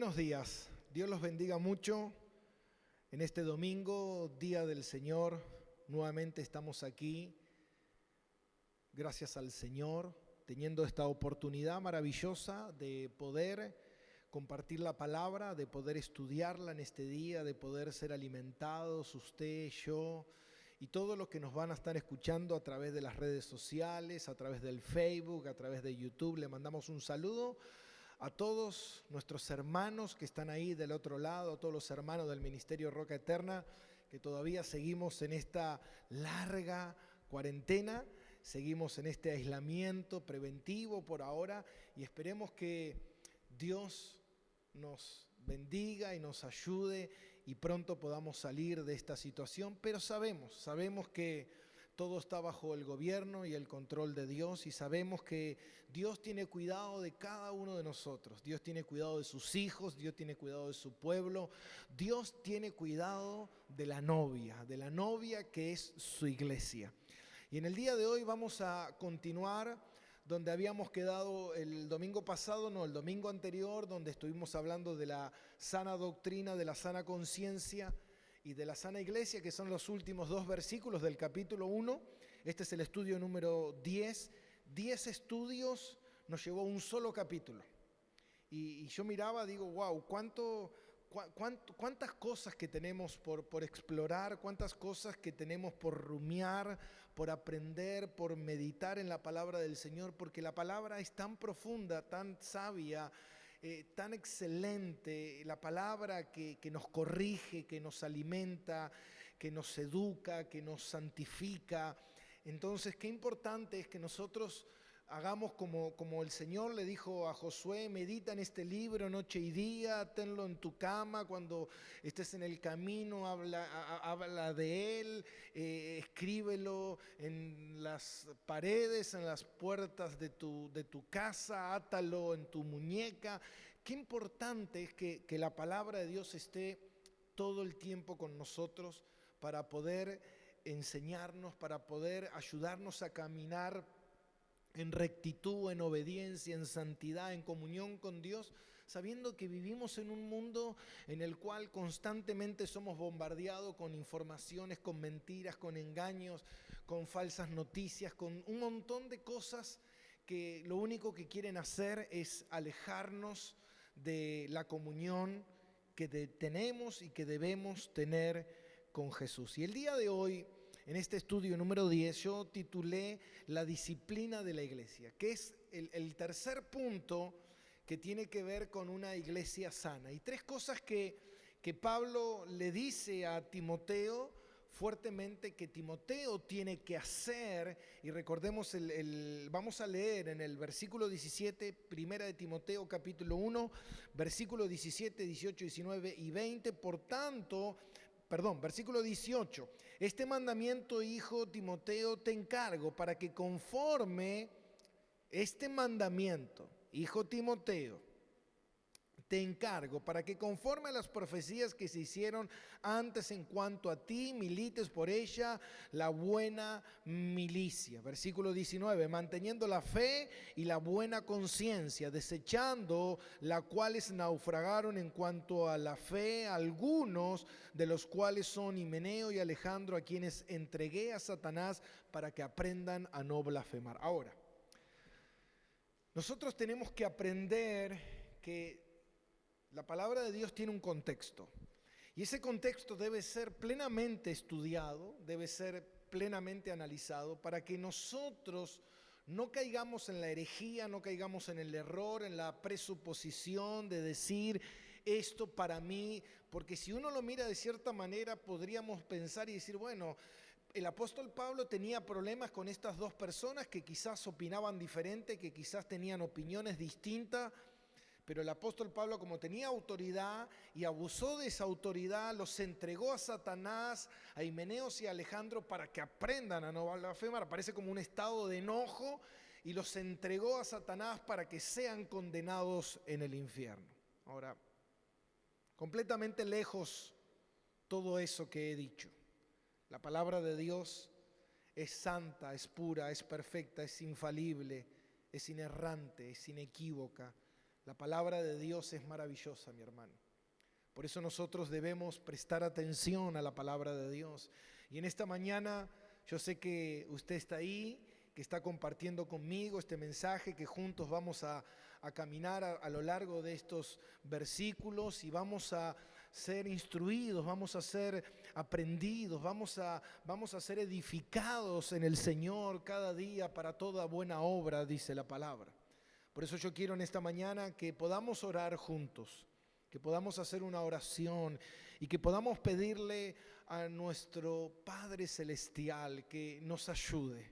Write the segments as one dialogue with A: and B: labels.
A: buenos días. Dios los bendiga mucho. En este domingo, Día del Señor, nuevamente estamos aquí. Gracias al Señor, teniendo esta oportunidad maravillosa de poder compartir la palabra, de poder estudiarla en este día, de poder ser alimentados, usted, yo y todos los que nos van a estar escuchando a través de las redes sociales, a través del Facebook, a través de YouTube. Le mandamos un saludo a todos nuestros hermanos que están ahí del otro lado, a todos los hermanos del Ministerio Roca Eterna, que todavía seguimos en esta larga cuarentena, seguimos en este aislamiento preventivo por ahora y esperemos que Dios nos bendiga y nos ayude y pronto podamos salir de esta situación, pero sabemos que todo está bajo el gobierno y el control de Dios y sabemos que Dios tiene cuidado de cada uno de nosotros. Dios tiene cuidado de sus hijos, Dios tiene cuidado de su pueblo, Dios tiene cuidado de la novia que es su iglesia. Y en el día de hoy vamos a continuar donde habíamos quedado el domingo pasado, no, el domingo anterior, donde estuvimos hablando de la sana doctrina, de la sana conciencia y de la sana iglesia, que son los últimos dos versículos del capítulo 1. Este es el estudio número 10. 10 estudios nos llevó un solo capítulo. Y yo miraba, digo, wow, cuántas cosas que tenemos por explorar, cuántas cosas que tenemos por rumiar, por aprender, por meditar en la palabra del Señor, porque la palabra es tan profunda, tan sabia, tan excelente, la palabra que nos corrige, que nos alimenta, que nos educa, que nos santifica. Entonces, qué importante es que nosotros hagamos como el Señor le dijo a Josué: medita en este libro noche y día, tenlo en tu cama, cuando estés en el camino, habla de él, escríbelo en las paredes, en las puertas de tu casa, átalo en tu muñeca. Qué importante es que la palabra de Dios esté todo el tiempo con nosotros para poder enseñarnos, para poder ayudarnos a caminar en rectitud, en obediencia, en santidad, en comunión con Dios, sabiendo que vivimos en un mundo en el cual constantemente somos bombardeados con informaciones, con mentiras, con engaños, con falsas noticias, con un montón de cosas que lo único que quieren hacer es alejarnos de la comunión que tenemos y que debemos tener con Jesús. Y el día de hoy, en este estudio número 10, yo titulé La disciplina de la iglesia, que es el tercer punto que tiene que ver con una iglesia sana. Y tres cosas que Pablo le dice a Timoteo fuertemente que Timoteo tiene que hacer. Y recordemos, vamos a leer en el versículo 17, primera de Timoteo capítulo 1, versículo 17, 18, 19 y 20. Versículo 18. Este mandamiento, hijo Timoteo, te encargo para que conforme este mandamiento, hijo Timoteo, te encargo para que conforme a las profecías que se hicieron antes en cuanto a ti, milites por ella la buena milicia. Versículo 19, manteniendo la fe y la buena conciencia, desechando la cuales naufragaron en cuanto a la fe algunos, de los cuales son Himeneo y Alejandro, a quienes entregué a Satanás para que aprendan a no blasfemar. Ahora, nosotros tenemos que aprender que la palabra de Dios tiene un contexto y ese contexto debe ser plenamente estudiado, debe ser plenamente analizado para que nosotros no caigamos en la herejía, no caigamos en el error, en la presuposición de decir esto para mí, porque si uno lo mira de cierta manera podríamos pensar y decir, bueno, el apóstol Pablo tenía problemas con estas dos personas que quizás opinaban diferente, que quizás tenían opiniones distintas. Pero el apóstol Pablo, como tenía autoridad y abusó de esa autoridad, los entregó a Satanás, a Himeneos y a Alejandro para que aprendan a no blasfemar. Aparece como un estado de enojo y los entregó a Satanás para que sean condenados en el infierno. Ahora, completamente lejos todo eso que he dicho. La palabra de Dios es santa, es pura, es perfecta, es infalible, es inerrante, es inequívoca. La palabra de Dios es maravillosa, mi hermano. Por eso nosotros debemos prestar atención a la palabra de Dios. Y en esta mañana yo sé que usted está ahí, que está compartiendo conmigo este mensaje, que juntos vamos a caminar a lo largo de estos versículos y vamos a ser instruidos, vamos a ser aprendidos, vamos a ser edificados en el Señor cada día para toda buena obra, dice la palabra. Por eso yo quiero en esta mañana que podamos orar juntos, que podamos hacer una oración y que podamos pedirle a nuestro Padre Celestial que nos ayude,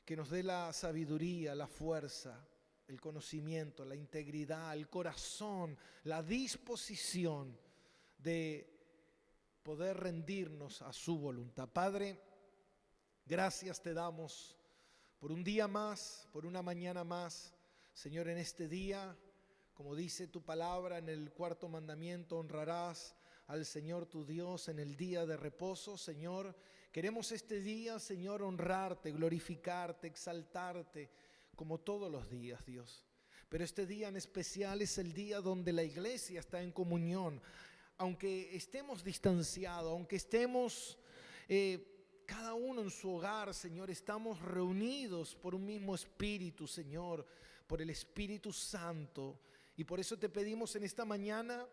A: que nos dé la sabiduría, la fuerza, el conocimiento, la integridad, el corazón, la disposición de poder rendirnos a su voluntad. Padre, gracias te damos por un día más, por una mañana más. Señor, en este día, como dice tu palabra en el 4.º mandamiento, honrarás al Señor tu Dios en el día de reposo. Señor, queremos este día, Señor, honrarte, glorificarte, exaltarte, como todos los días, Dios. Pero este día en especial es el día donde la iglesia está en comunión. Aunque estemos distanciados, aunque estemos cada uno en su hogar, Señor, estamos reunidos por un mismo espíritu, Señor, por el Espíritu Santo. Y por eso te pedimos en esta mañana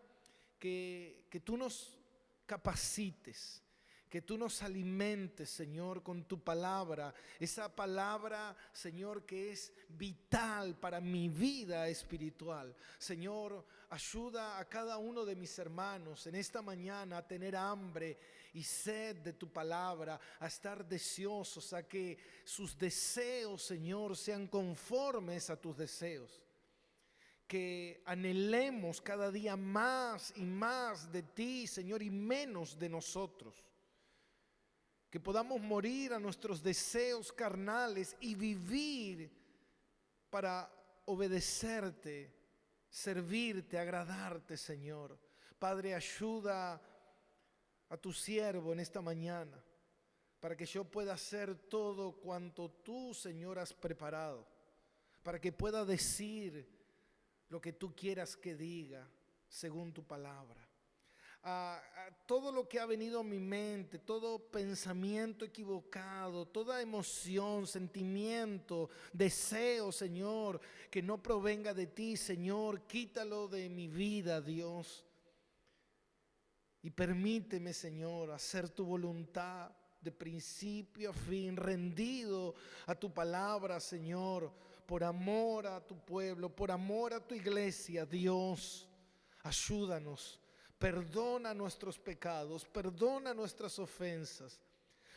A: que tú nos capacites, que tú nos alimentes, Señor, con tu palabra. Esa palabra, Señor, que es vital para mi vida espiritual. Señor, ayuda a cada uno de mis hermanos en esta mañana a tener hambre y sed de tu palabra, a estar deseosos, a que sus deseos, Señor, sean conformes a tus deseos. Que anhelemos cada día más y más de ti, Señor, y menos de nosotros. Que podamos morir a nuestros deseos carnales y vivir para obedecerte, servirte, agradarte, Señor. Padre, ayuda a tu siervo en esta mañana para que yo pueda hacer todo cuanto tú, Señor, has preparado, para que pueda decir lo que tú quieras que diga según tu palabra. A todo lo que ha venido a mi mente, todo pensamiento equivocado, toda emoción, sentimiento, deseo, Señor, que no provenga de ti, Señor, quítalo de mi vida, Dios. Y permíteme, Señor, hacer tu voluntad de principio a fin, rendido a tu palabra, Señor, por amor a tu pueblo, por amor a tu iglesia, Dios. Ayúdanos. Perdona nuestros pecados, perdona nuestras ofensas,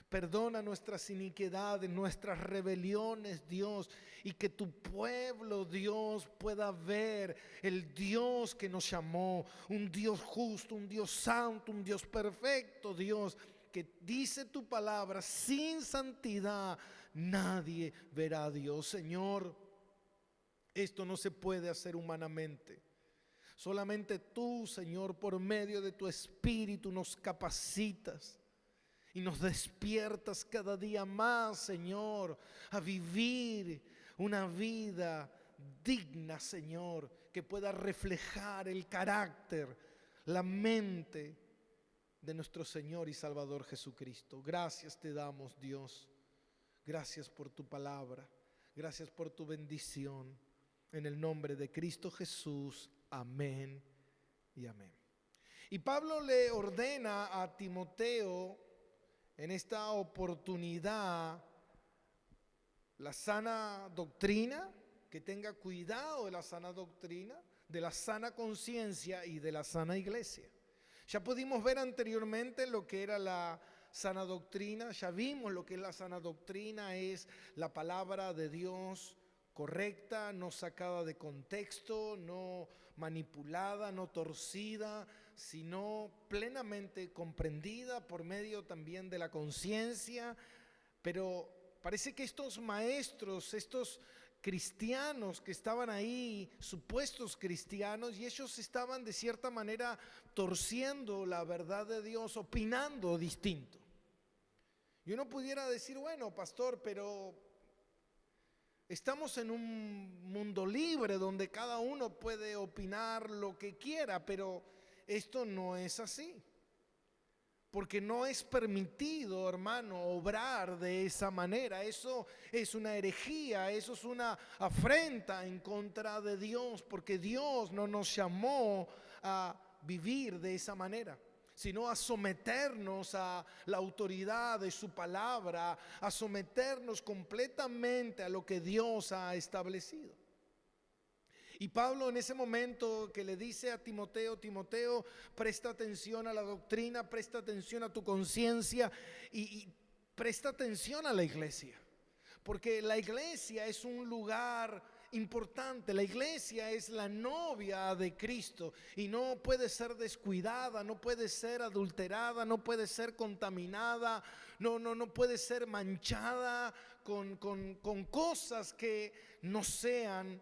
A: perdona nuestras iniquidades, nuestras rebeliones, Dios, y que tu pueblo, Dios, pueda ver el Dios que nos llamó, un Dios justo, un Dios santo, un Dios perfecto, Dios, que dice tu palabra, sin santidad nadie verá a Dios. Señor, esto no se puede hacer humanamente. Solamente tú, Señor, por medio de tu Espíritu nos capacitas y nos despiertas cada día más, Señor, a vivir una vida digna, Señor, que pueda reflejar el carácter, la mente de nuestro Señor y Salvador Jesucristo. Gracias te damos, Dios. Gracias por tu palabra. Gracias por tu bendición. En el nombre de Cristo Jesús. Amén y amén. Y Pablo le ordena a Timoteo en esta oportunidad la sana doctrina, que tenga cuidado de la sana doctrina, de la sana conciencia y de la sana iglesia. Ya pudimos ver anteriormente lo que era la sana doctrina, ya vimos lo que es la sana doctrina, es la palabra de Dios correcta, no sacada de contexto, no manipulada, no torcida, sino plenamente comprendida por medio también de la conciencia. Pero parece que estos maestros, estos cristianos que estaban ahí, supuestos cristianos, y ellos estaban de cierta manera torciendo la verdad de Dios, opinando distinto. Y uno pudiera decir, bueno, pastor, pero Estamos en un mundo libre donde cada uno puede opinar lo que quiera, pero esto no es así. Porque no es permitido, hermano, obrar de esa manera. Eso es una herejía, eso es una afrenta en contra de Dios, porque Dios no nos llamó a vivir de esa manera, sino a someternos a la autoridad de su palabra, a someternos completamente a lo que Dios ha establecido. Y Pablo en ese momento que le dice a Timoteo, Timoteo, presta atención a la doctrina, presta atención a tu conciencia y presta atención a la iglesia. Porque la iglesia es un lugar importante, la iglesia es la novia de Cristo y no puede ser descuidada, no puede ser adulterada, no puede ser contaminada, no puede ser manchada con cosas que no sean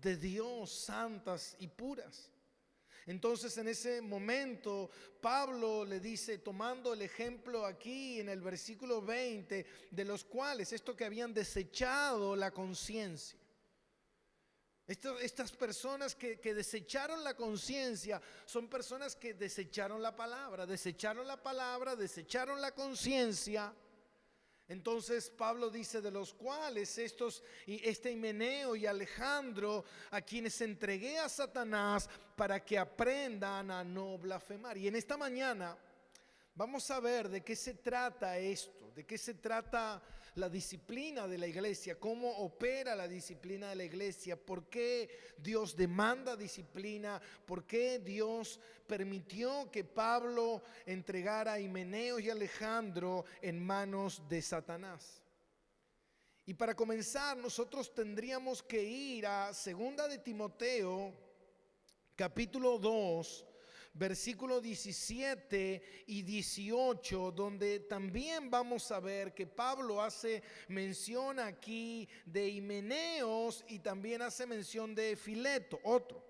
A: de Dios, santas y puras. Entonces en ese momento Pablo le dice, tomando el ejemplo aquí en el versículo 20, de los cuales esto que habían desechado la conciencia. Estas personas que desecharon la conciencia son personas que desecharon la palabra, desecharon la conciencia. Entonces Pablo dice, de los cuales este Himeneo y Alejandro, a quienes entregué a Satanás para que aprendan a no blasfemar. Y en esta mañana vamos a ver de qué se trata esto, de qué se trata la disciplina de la iglesia, cómo opera la disciplina de la iglesia, por qué Dios demanda disciplina, por qué Dios permitió que Pablo entregara a Himeneo y Alejandro en manos de Satanás. Y para comenzar, nosotros tendríamos que ir a 2 de Timoteo, capítulo 2, versículos 17 y 18, donde también vamos a ver que Pablo hace mención aquí de Himeneos y también hace mención de Fileto, otro.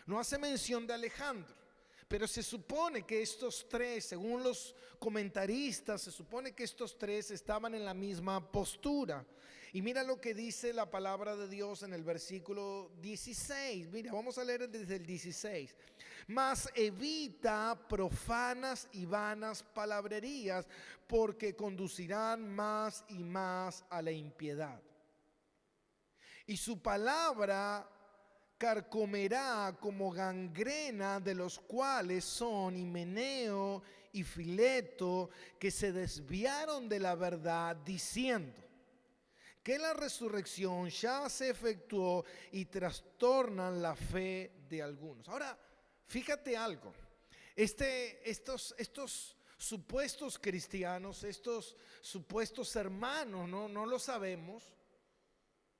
A: No hace mención de Alejandro, pero se supone que estos tres, según los comentaristas, se supone que estos tres estaban en la misma postura. Y mira lo que dice la palabra de Dios en el versículo 16. Mira, vamos a leer desde el 16. Mas evita profanas y vanas palabrerías, porque conducirán más y más a la impiedad. Y su palabra carcomerá como gangrena, de los cuales son Himeneo y Fileto, que se desviaron de la verdad, diciendo que la resurrección ya se efectuó, y trastornan la fe de algunos. Ahora, fíjate algo, estos supuestos cristianos, estos supuestos hermanos, no lo sabemos,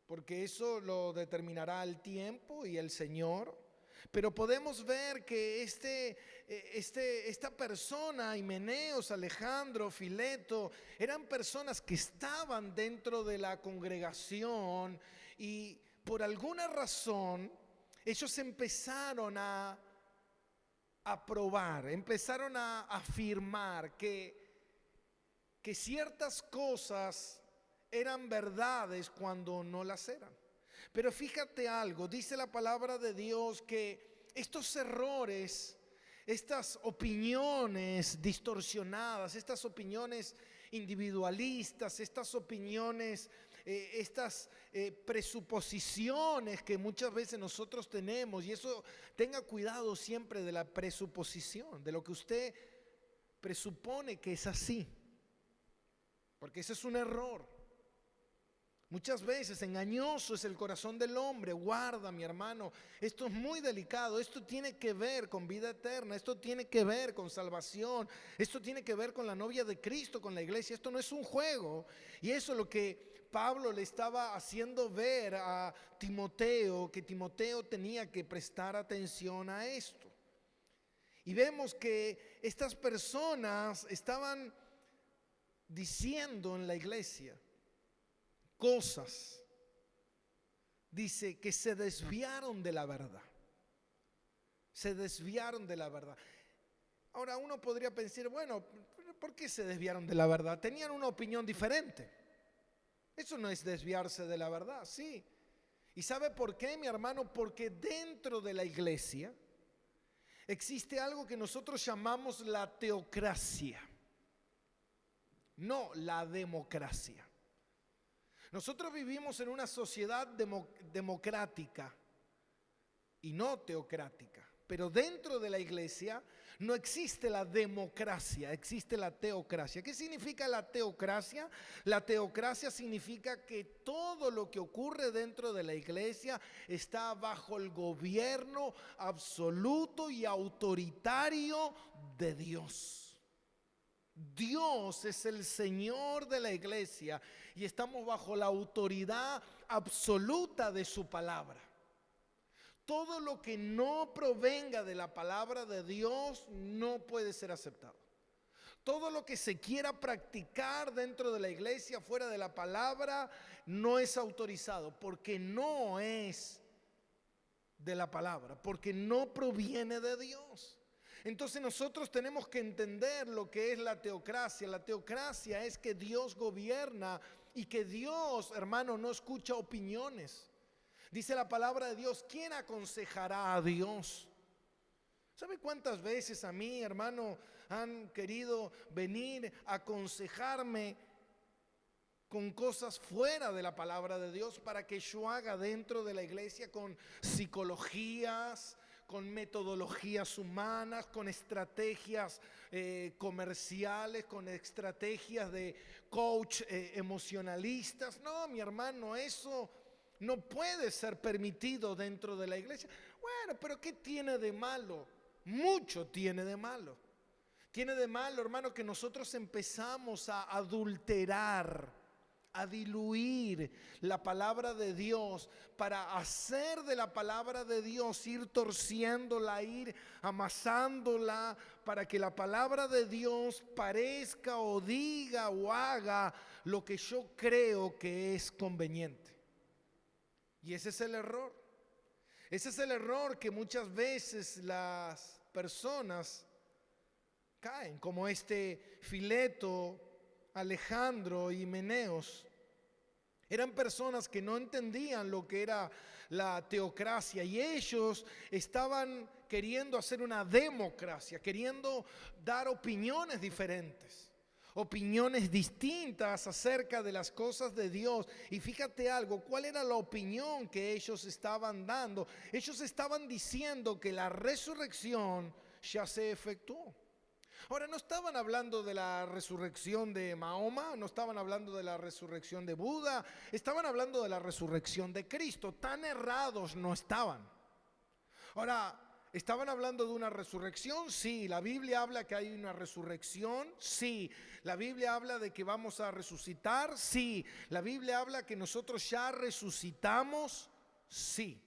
A: porque eso lo determinará el tiempo y el Señor. Pero podemos ver que esta persona, Himeneos, Alejandro, Fileto, eran personas que estaban dentro de la congregación y por alguna razón ellos empezaron a probar, empezaron a afirmar que ciertas cosas eran verdades cuando no las eran. Pero fíjate algo, dice la palabra de Dios que estos errores, estas opiniones distorsionadas, estas opiniones individualistas, estas opiniones, estas presuposiciones que muchas veces nosotros tenemos, y eso, tenga cuidado siempre de la presuposición, de lo que usted presupone que es así, porque ese es un error. Muchas veces engañoso es el corazón del hombre. Guarda, mi hermano, esto es muy delicado. Esto tiene que ver con vida eterna, esto tiene que ver con salvación, esto tiene que ver con la novia de Cristo, con la iglesia. Esto no es un juego. Y eso es lo que Pablo le estaba haciendo ver a Timoteo, que Timoteo tenía que prestar atención a esto. Y vemos que estas personas estaban diciendo en la iglesia cosas, dice que se desviaron de la verdad. Se desviaron de la verdad. Ahora uno podría pensar, bueno, ¿por qué se desviaron de la verdad? Tenían una opinión diferente. Eso no es desviarse de la verdad, sí. ¿Y sabe por qué, mi hermano? Porque dentro de la iglesia existe algo que nosotros llamamos la teocracia, no la democracia. Nosotros vivimos en una sociedad democrática y no teocrática. Pero dentro de la iglesia no existe la democracia, existe la teocracia. ¿Qué significa la teocracia? La teocracia significa que todo lo que ocurre dentro de la iglesia está bajo el gobierno absoluto y autoritario de Dios. Dios es el Señor de la iglesia y estamos bajo la autoridad absoluta de su palabra. Todo lo que no provenga de la palabra de Dios no puede ser aceptado. Todo lo que se quiera practicar dentro de la iglesia, fuera de la palabra, no es autorizado, porque no es de la palabra, porque no proviene de Dios. Entonces nosotros tenemos que entender lo que es la teocracia. La teocracia es que Dios gobierna y que Dios, hermano, no escucha opiniones. Dice la palabra de Dios, ¿quién aconsejará a Dios? ¿Sabe cuántas veces a mí, hermano, han querido venir a aconsejarme con cosas fuera de la palabra de Dios para que yo haga dentro de la iglesia, con psicologías, con metodologías humanas, con estrategias comerciales, con estrategias de coach emocionalistas? No, mi hermano, eso no puede ser permitido dentro de la iglesia. Bueno, pero ¿qué tiene de malo? Mucho tiene de malo. Tiene de malo, hermano, que nosotros empezamos a adulterar, a diluir la palabra de Dios para hacer de la palabra de Dios, ir torciéndola, ir amasándola para que la palabra de Dios parezca o diga o haga lo que yo creo que es conveniente. Y ese es el error. Ese es el error que muchas veces las personas caen, como este Fileto, Alejandro y Himeneos. Eran personas que no entendían lo que era la teocracia y ellos estaban queriendo hacer una democracia, queriendo dar opiniones diferentes, opiniones distintas acerca de las cosas de Dios. Y fíjate algo, ¿cuál era la opinión que ellos estaban dando? Ellos estaban diciendo que la resurrección ya se efectuó. Ahora, no estaban hablando de la resurrección de Mahoma, no estaban hablando de la resurrección de Buda, estaban hablando de la resurrección de Cristo. Tan errados no estaban. Ahora, ¿estaban hablando de una resurrección? Sí. ¿La Biblia habla que hay una resurrección? Sí. ¿La Biblia habla de que vamos a resucitar? Sí. ¿La Biblia habla que nosotros ya resucitamos? Sí.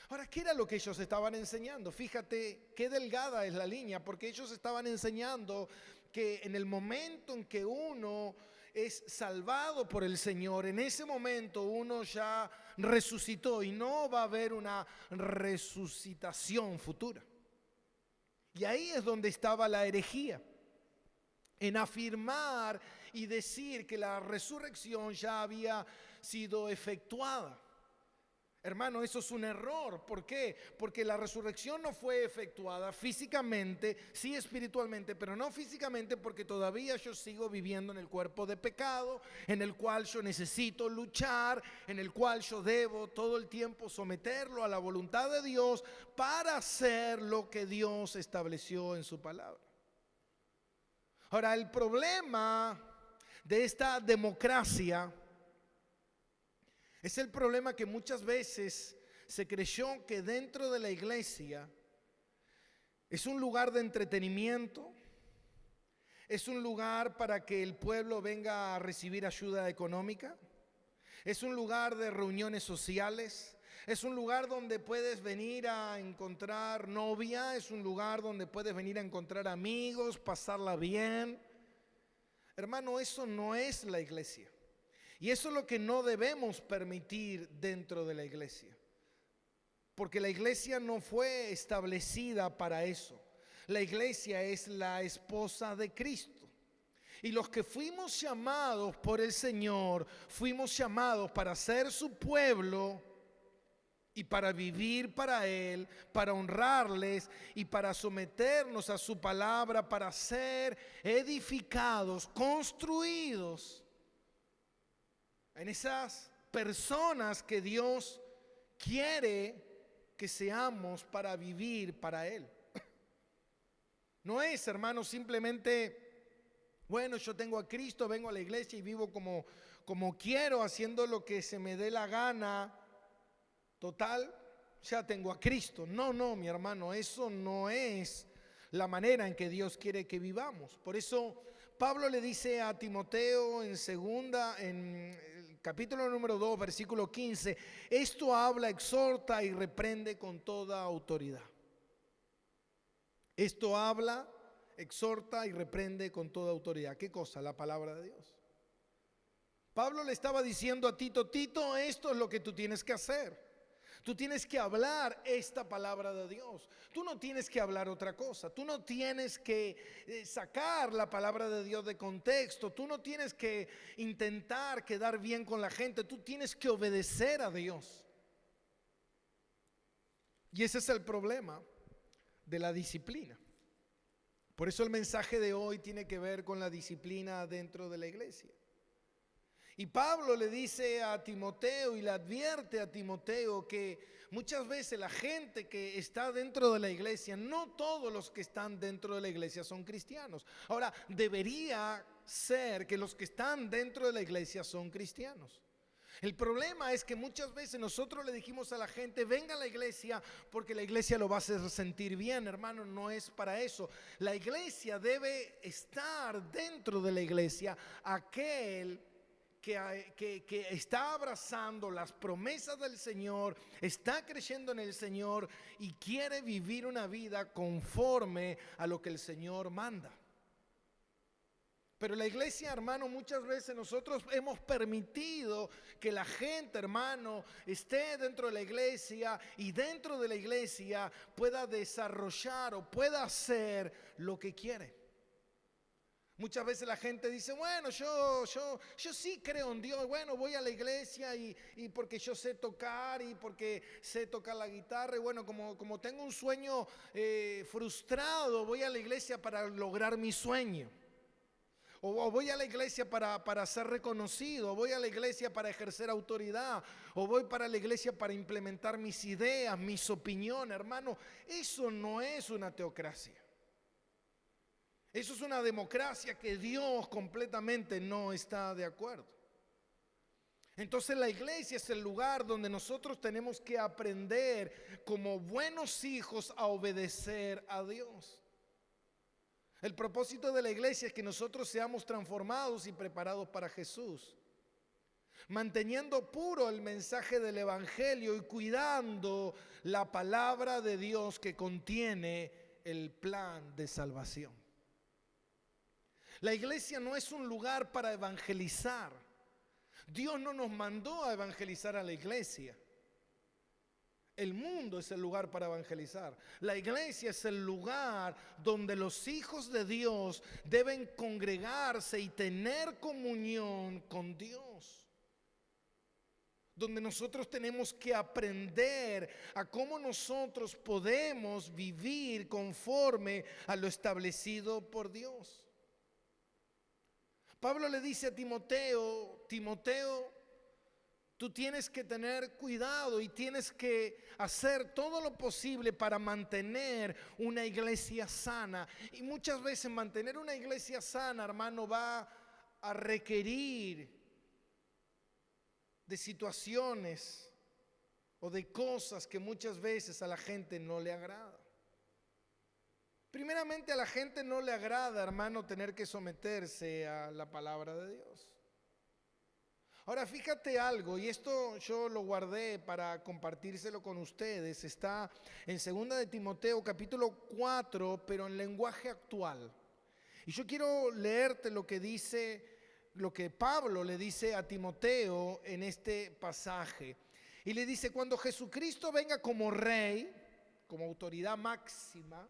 A: Ahora, ¿qué era lo que ellos estaban enseñando? Fíjate qué delgada es la línea, porque ellos estaban enseñando que en el momento en que uno es salvado por el Señor, en ese momento uno ya resucitó y no va a haber una resucitación futura. Y ahí es donde estaba la herejía, en afirmar y decir que la resurrección ya había sido efectuada. Hermano, eso es un error. ¿Por qué? Porque la resurrección no fue efectuada físicamente, sí espiritualmente, pero no físicamente, porque todavía yo sigo viviendo en el cuerpo de pecado, en el cual yo necesito luchar, en el cual yo debo todo el tiempo someterlo a la voluntad de Dios para hacer lo que Dios estableció en su palabra. Ahora, el problema de esta democracia es el problema que muchas veces se creyó que dentro de la iglesia es un lugar de entretenimiento, es un lugar para que el pueblo venga a recibir ayuda económica, es un lugar de reuniones sociales, es un lugar donde puedes venir a encontrar novia, es un lugar donde puedes venir a encontrar amigos, pasarla bien. Hermano, eso no es la iglesia. Y eso es lo que no debemos permitir dentro de la iglesia. Porque la iglesia no fue establecida para eso. La iglesia es la esposa de Cristo. Y los que fuimos llamados por el Señor, fuimos llamados para ser su pueblo y para vivir para Él, para honrarles y para someternos a su palabra, para ser edificados, construidos en esas personas que Dios quiere que seamos para vivir para Él. No es, hermanos, simplemente, bueno, yo tengo a Cristo, vengo a la iglesia y vivo como quiero, haciendo lo que se me dé la gana. Total, ya tengo a Cristo. No, mi hermano, eso no es la manera en que Dios quiere que vivamos. Por eso Pablo le dice a Timoteo en el capítulo número 2, versículo 15, esto habla, exhorta y reprende con toda autoridad. Esto habla, exhorta y reprende con toda autoridad. ¿Qué cosa? La palabra de Dios. Pablo le estaba diciendo a Tito, esto es lo que tú tienes que hacer. Tú tienes que hablar esta palabra de Dios. Tú no tienes que hablar otra cosa. Tú no tienes que sacar la palabra de Dios de contexto. Tú no tienes que intentar quedar bien con la gente. Tú tienes que obedecer a Dios. Y ese es el problema de la disciplina. Por eso el mensaje de hoy tiene que ver con la disciplina dentro de la iglesia. Y Pablo le dice a Timoteo y le advierte a Timoteo que muchas veces la gente que está dentro de la iglesia, no todos los que están dentro de la iglesia son cristianos. Ahora, debería ser que los que están dentro de la iglesia son cristianos. El problema es que muchas veces nosotros le dijimos a la gente, venga a la iglesia porque la iglesia lo va a hacer sentir bien. Hermano, no es para eso. La iglesia debe estar dentro de la iglesia aquel que está abrazando las promesas del Señor, está creyendo en el Señor y quiere vivir una vida conforme a lo que el Señor manda. Pero la iglesia, hermano, muchas veces nosotros hemos permitido que la gente, hermano, esté dentro de la iglesia y dentro de la iglesia pueda desarrollar o pueda hacer lo que quiere. Muchas veces la gente dice, bueno, yo sí creo en Dios, bueno, voy a la iglesia y porque yo sé tocar y porque sé tocar la guitarra y bueno, como tengo un sueño frustrado, voy a la iglesia para lograr mi sueño. O voy a la iglesia para ser reconocido, o voy a la iglesia para ejercer autoridad, o voy para la iglesia para implementar mis ideas, mis opiniones, hermano. Eso no es una teocracia. Eso es una democracia que Dios completamente no está de acuerdo. Entonces la iglesia es el lugar donde nosotros tenemos que aprender como buenos hijos a obedecer a Dios. El propósito de la iglesia es que nosotros seamos transformados y preparados para Jesús, manteniendo puro el mensaje del evangelio y cuidando la palabra de Dios que contiene el plan de salvación. La iglesia no es un lugar para evangelizar. Dios no nos mandó a evangelizar a la iglesia. El mundo es el lugar para evangelizar. La iglesia es el lugar donde los hijos de Dios deben congregarse y tener comunión con Dios. Donde nosotros tenemos que aprender a cómo nosotros podemos vivir conforme a lo establecido por Dios. Pablo le dice a Timoteo, tú tienes que tener cuidado y tienes que hacer todo lo posible para mantener una iglesia sana. Y muchas veces mantener una iglesia sana, hermano, va a requerir de situaciones o de cosas que muchas veces a la gente no le agrada. Primeramente a la gente no le agrada, hermano, tener que someterse a la palabra de Dios. Ahora fíjate algo, y esto yo lo guardé para compartírselo con ustedes. Está en 2 de Timoteo capítulo 4, pero en lenguaje actual. Y yo quiero leerte lo que Pablo le dice a Timoteo en este pasaje. Y le dice, cuando Jesucristo venga como rey, como autoridad máxima,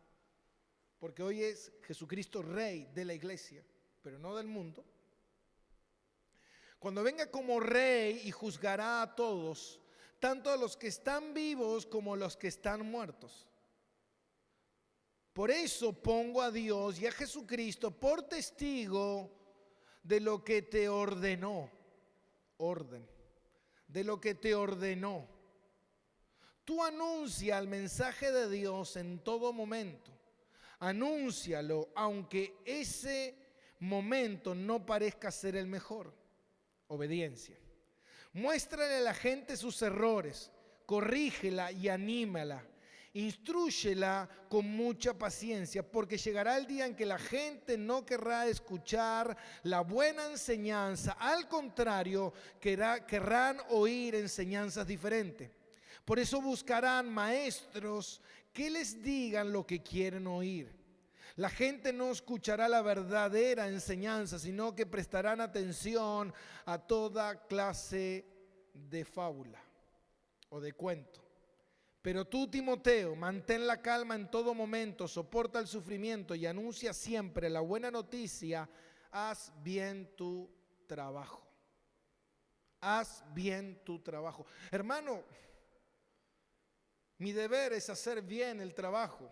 A: porque hoy es Jesucristo rey de la iglesia. pero no del mundo. Cuando venga como rey y juzgará a todos, tanto a los que están vivos como a los que están muertos. Por eso pongo a Dios y a Jesucristo por testigo de lo que te ordenó. Orden. De lo que te ordenó. Tú anuncia el mensaje de Dios en todo momento. Anúncialo, aunque ese momento no parezca ser el mejor. Obediencia. Muéstrale a la gente sus errores, corrígela y anímala. Instrúyela con mucha paciencia, porque llegará el día en que la gente no querrá escuchar la buena enseñanza. Al contrario, querrán oír enseñanzas diferentes. Por eso buscarán maestros que les digan lo que quieren oír. La gente no escuchará la verdadera enseñanza, sino que prestarán atención a toda clase de fábula o de cuento. Pero tú, Timoteo, mantén la calma en todo momento, soporta el sufrimiento y anuncia siempre la buena noticia. Haz bien tu trabajo. Haz bien tu trabajo. Hermano, mi deber es hacer bien el trabajo.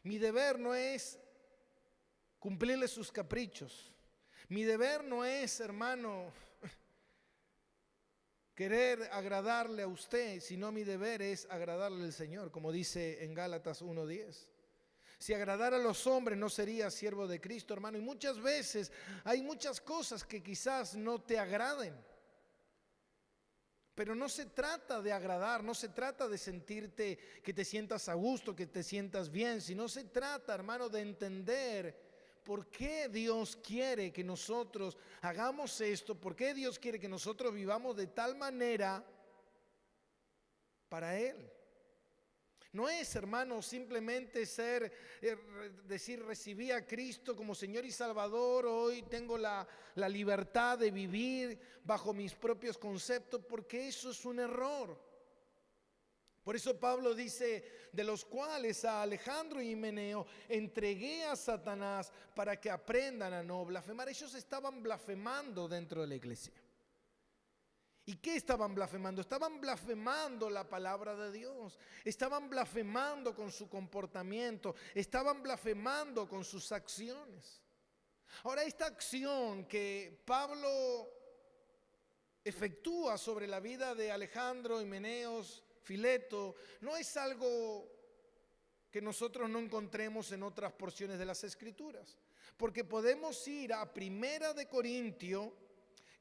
A: Mi deber no es cumplirle sus caprichos. Mi deber no es, hermano, querer agradarle a usted, sino mi deber es agradarle al Señor, como dice en Gálatas 1:10. Si agradara a los hombres no sería siervo de Cristo, hermano. Y muchas veces hay muchas cosas que quizás no te agraden. Pero no se trata de agradar, no se trata de sentirte, que te sientas a gusto, que te sientas bien, sino se trata, hermano, de entender por qué Dios quiere que nosotros hagamos esto, por qué Dios quiere que nosotros vivamos de tal manera para Él. No es, hermano, simplemente decir, recibí a Cristo como Señor y Salvador, hoy tengo la libertad de vivir bajo mis propios conceptos, porque eso es un error. Por eso Pablo dice, de los cuales a Alejandro y Himeneo entregué a Satanás para que aprendan a no blasfemar. Ellos estaban blasfemando dentro de la iglesia. ¿Y qué estaban blasfemando? Estaban blasfemando la palabra de Dios. Estaban blasfemando con su comportamiento. Estaban blasfemando con sus acciones. Ahora, esta acción que Pablo efectúa sobre la vida de Alejandro, Himeneos, Fileto, no es algo que nosotros no encontremos en otras porciones de las Escrituras. Porque podemos ir a 1 Corintios,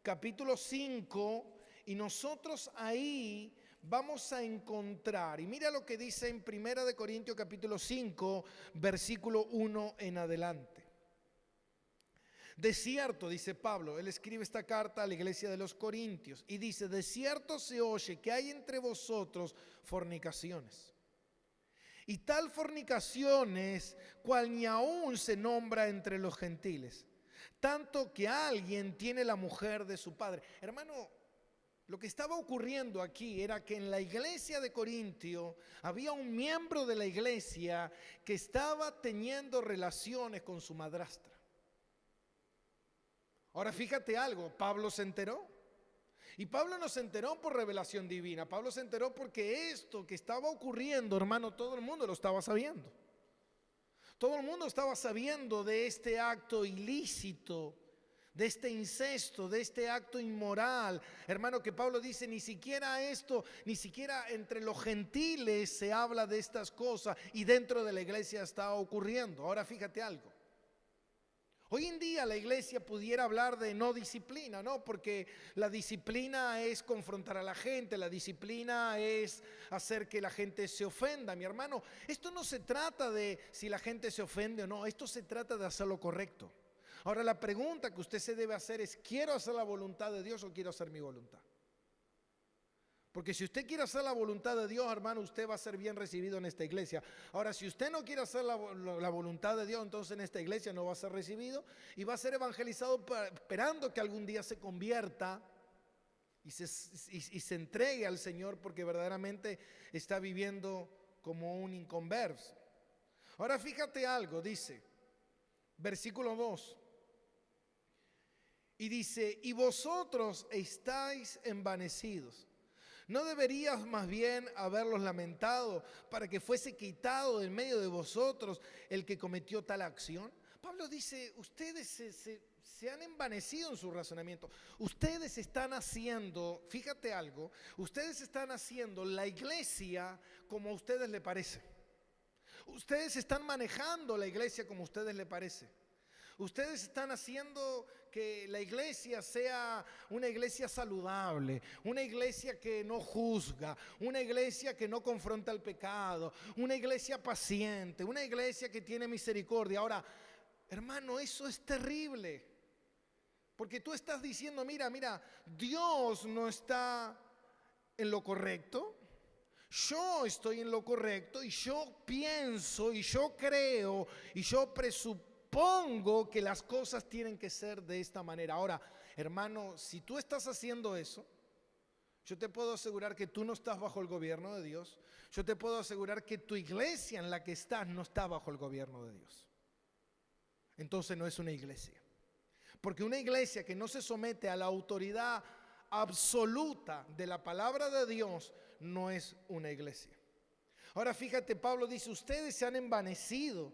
A: capítulo 5, y nosotros ahí vamos a encontrar, y mira lo que dice en 1 Corintios capítulo 5, versículo 1 en adelante. De cierto, dice Pablo, él escribe esta carta a la iglesia de los Corintios y dice, de cierto se oye que hay entre vosotros fornicaciones. Y tal fornicaciones cual ni aún se nombra entre los gentiles, tanto que alguien tiene la mujer de su padre. Hermano, lo que estaba ocurriendo aquí era que en la iglesia de Corintio había un miembro de la iglesia que estaba teniendo relaciones con su madrastra. Ahora fíjate algo, Pablo se enteró. Y Pablo no se enteró por revelación divina. Pablo se enteró porque esto que estaba ocurriendo, hermano, todo el mundo lo estaba sabiendo. Todo el mundo estaba sabiendo de este acto ilícito, de este incesto, de este acto inmoral. Hermano, que Pablo dice, ni siquiera esto, ni siquiera entre los gentiles se habla de estas cosas y dentro de la iglesia está ocurriendo. Ahora fíjate algo. Hoy en día la iglesia pudiera hablar de no disciplina, ¿no? Porque la disciplina es confrontar a la gente, la disciplina es hacer que la gente se ofenda. Mi hermano, esto no se trata de si la gente se ofende o no, esto se trata de hacer lo correcto. Ahora la pregunta que usted se debe hacer es, ¿quiero hacer la voluntad de Dios o quiero hacer mi voluntad? Porque si usted quiere hacer la voluntad de Dios, hermano, usted va a ser bien recibido en esta iglesia. Ahora, si usted no quiere hacer la voluntad de Dios, entonces en esta iglesia no va a ser recibido y va a ser evangelizado esperando que algún día se convierta y se entregue al Señor, porque verdaderamente está viviendo como un inconverso. Ahora fíjate algo, dice, versículo 2. Y dice, y vosotros estáis envanecidos. ¿No deberías más bien haberlos lamentado para que fuese quitado de en medio de vosotros el que cometió tal acción? Pablo dice, ustedes se han envanecido en su razonamiento. Ustedes están haciendo, fíjate algo, ustedes están haciendo la iglesia como a ustedes les parece. Ustedes están manejando la iglesia como a ustedes les parece. Ustedes están haciendo que la iglesia sea una iglesia saludable, una iglesia que no juzga, una iglesia que no confronta el pecado, una iglesia paciente, una iglesia que tiene misericordia. Ahora, hermano, eso es terrible, porque tú estás diciendo, mira, Dios no está en lo correcto. Yo estoy en lo correcto y yo pienso y yo creo y yo presupongo que las cosas tienen que ser de esta manera. Ahora, hermano, si tú estás haciendo eso, yo te puedo asegurar que tú no estás bajo el gobierno de Dios. Yo te puedo asegurar que tu iglesia en la que estás no está bajo el gobierno de Dios. Entonces no es una iglesia. Porque una iglesia que no se somete a la autoridad absoluta de la palabra de Dios no es una iglesia. Ahora fíjate, Pablo dice, ustedes se han envanecido.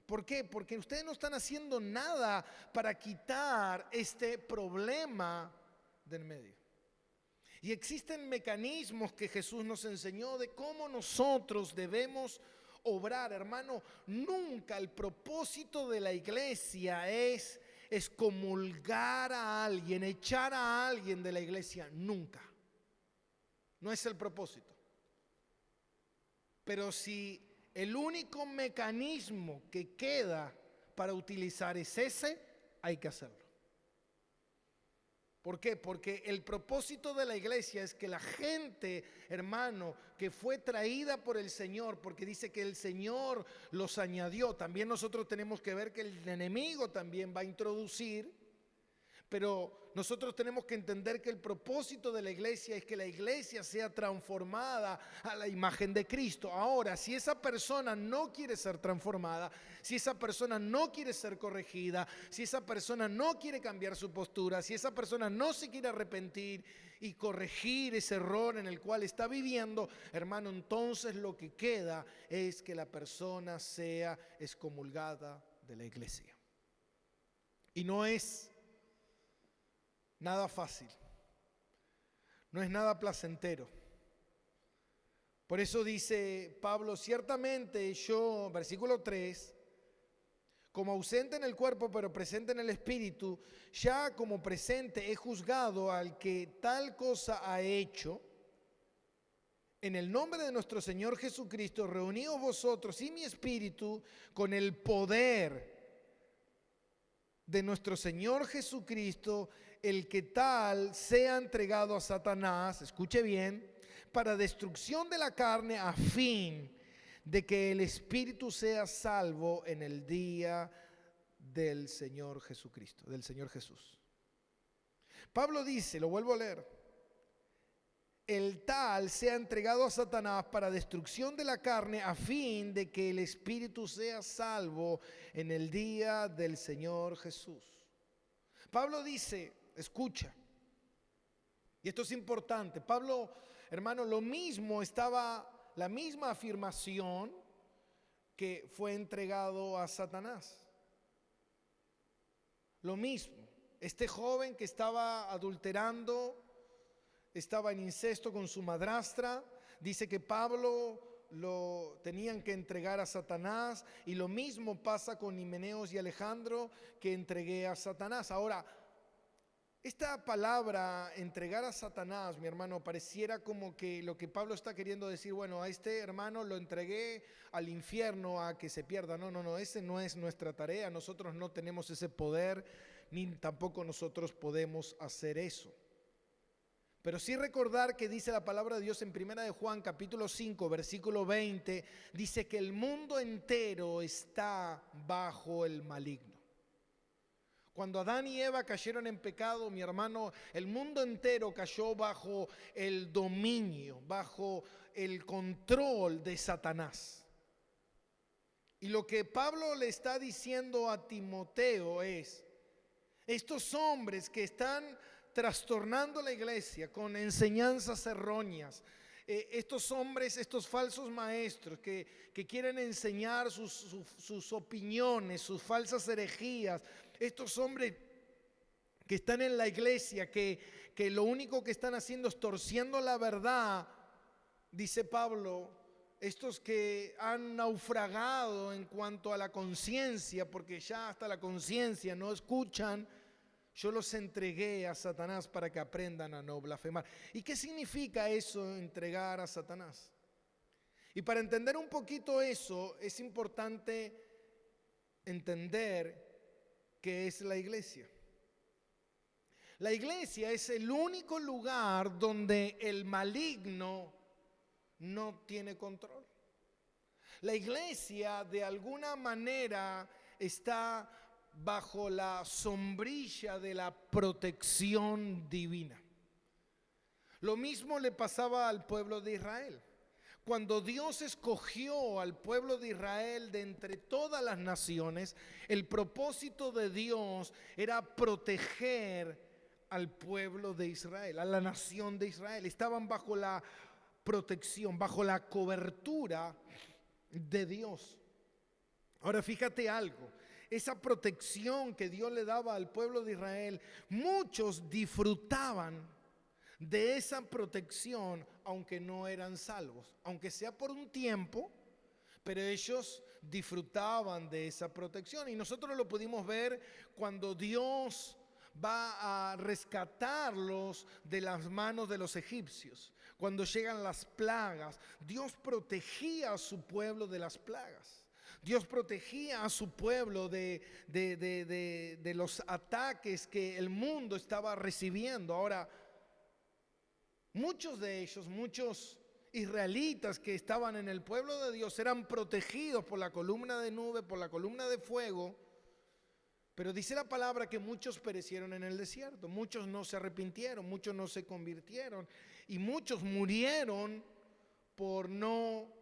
A: ¿Por qué? Porque ustedes no están haciendo nada para quitar este problema del medio. Y existen mecanismos que Jesús nos enseñó de cómo nosotros debemos obrar, hermano. Nunca el propósito de la iglesia es excomulgar a alguien, echar a alguien de la iglesia. Nunca. No es el propósito. Pero si el único mecanismo que queda para utilizar es ese, hay que hacerlo. ¿Por qué? Porque el propósito de la iglesia es que la gente, hermano, que fue traída por el Señor, porque dice que el Señor los añadió. También nosotros tenemos que ver que el enemigo también va a introducir, pero nosotros tenemos que entender que el propósito de la iglesia es que la iglesia sea transformada a la imagen de Cristo. Ahora, si esa persona no quiere ser transformada, si esa persona no quiere ser corregida, si esa persona no quiere cambiar su postura, si esa persona no se quiere arrepentir y corregir ese error en el cual está viviendo, hermano, entonces lo que queda es que la persona sea excomulgada de la iglesia. Y no es nada fácil, no es nada placentero. Por eso dice Pablo, ciertamente yo, versículo 3, como ausente en el cuerpo pero presente en el espíritu, ya como presente he juzgado al que tal cosa ha hecho. En el nombre de nuestro Señor Jesucristo, reuníos vosotros y mi espíritu con el poder de nuestro Señor Jesucristo, el que tal sea entregado a Satanás, escuche bien, para destrucción de la carne, a fin de que el espíritu sea salvo en el día del Señor Jesucristo, del Señor Jesús. Pablo dice, lo vuelvo a leer, el tal sea entregado a Satanás para destrucción de la carne, a fin de que el espíritu sea salvo en el día del Señor Jesús. Pablo dice, escucha, y esto es importante, Pablo, hermano, lo mismo estaba, la misma afirmación que fue entregado a Satanás. Lo mismo, este joven que estaba adulterando, estaba en incesto con su madrastra, dice que Pablo lo tenían que entregar a Satanás, y lo mismo pasa con Himeneos y Alejandro, que entregué a Satanás. Ahora, esta palabra entregar a Satanás, mi hermano, pareciera como que lo que Pablo está queriendo decir, bueno, a este hermano lo entregué al infierno a que se pierda. No, ese no es nuestra tarea. Nosotros no tenemos ese poder, ni tampoco nosotros podemos hacer eso. Pero sí recordar que dice la palabra de Dios en 1 de Juan capítulo 5 versículo 20, dice que el mundo entero está bajo el maligno. Cuando Adán y Eva cayeron en pecado, mi hermano, el mundo entero cayó bajo el dominio, bajo el control de Satanás. Y lo que Pablo le está diciendo a Timoteo es, Estos hombres que están trastornando la iglesia con enseñanzas erróneas, estos hombres, estos falsos maestros que quieren enseñar sus opiniones, sus falsas herejías, estos hombres que están en la iglesia, que lo único que están haciendo es torciendo la verdad, dice Pablo, estos que han naufragado en cuanto a la conciencia, porque ya hasta la conciencia no escuchan, yo los entregué a Satanás para que aprendan a no blasfemar. ¿Y qué significa eso, entregar a Satanás? Y para entender un poquito eso, es importante entender qué es la iglesia. La iglesia es el único lugar donde el maligno no tiene control. La iglesia de alguna manera está bajo la sombrilla de la protección divina. Lo mismo le pasaba al pueblo de Israel. Cuando Dios escogió al pueblo de Israel de entre todas las naciones, el propósito de Dios era proteger al pueblo de Israel, a la nación de Israel. Estaban bajo la protección, bajo la cobertura de Dios. Ahora fíjate algo, esa protección que Dios le daba al pueblo de Israel, muchos disfrutaban de esa protección aunque no eran salvos, aunque sea por un tiempo, pero ellos disfrutaban de esa protección. Y nosotros lo pudimos ver cuando Dios va a rescatarlos de las manos de los egipcios. Cuando llegan las plagas, Dios protegía a su pueblo de las plagas. Dios protegía a su pueblo de los ataques que el mundo estaba recibiendo. Ahora, muchos de ellos, muchos israelitas que estaban en el pueblo de Dios eran protegidos por la columna de nube, por la columna de fuego. Pero dice la palabra que muchos perecieron en el desierto, muchos no se arrepintieron, muchos no se convirtieron y muchos murieron por no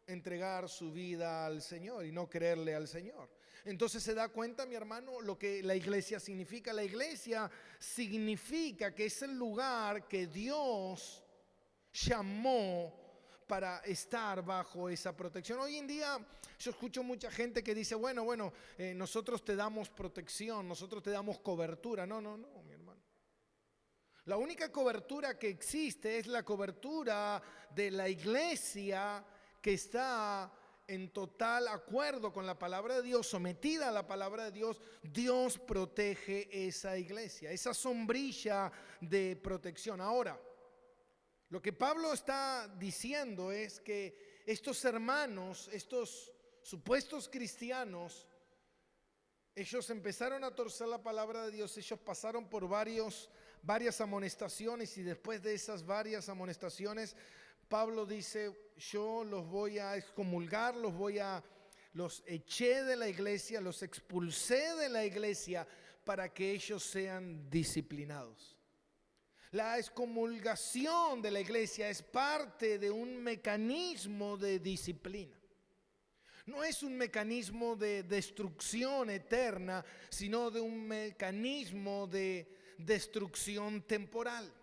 A: entregar su vida al Señor y no creerle al Señor. Entonces se da cuenta, mi hermano, lo que la iglesia significa. La iglesia significa que es el lugar que Dios llamó para estar bajo esa protección. Hoy en día yo escucho mucha gente que dice, bueno, nosotros te damos protección, nosotros te damos cobertura. No, mi hermano. La única cobertura que existe es la cobertura de la iglesia que está en total acuerdo con la palabra de Dios, sometida a la palabra de Dios. Dios protege esa iglesia, esa sombrilla de protección. Ahora, lo que Pablo está diciendo es que estos hermanos, estos supuestos cristianos, ellos empezaron a torcer la palabra de Dios, ellos pasaron por varias amonestaciones y después de esas varias amonestaciones, Pablo dice, yo los voy a excomulgar, los eché de la iglesia, los expulsé de la iglesia para que ellos sean disciplinados. La excomulgación de la iglesia es parte de un mecanismo de disciplina. No es un mecanismo de destrucción eterna, sino de un mecanismo de destrucción temporal.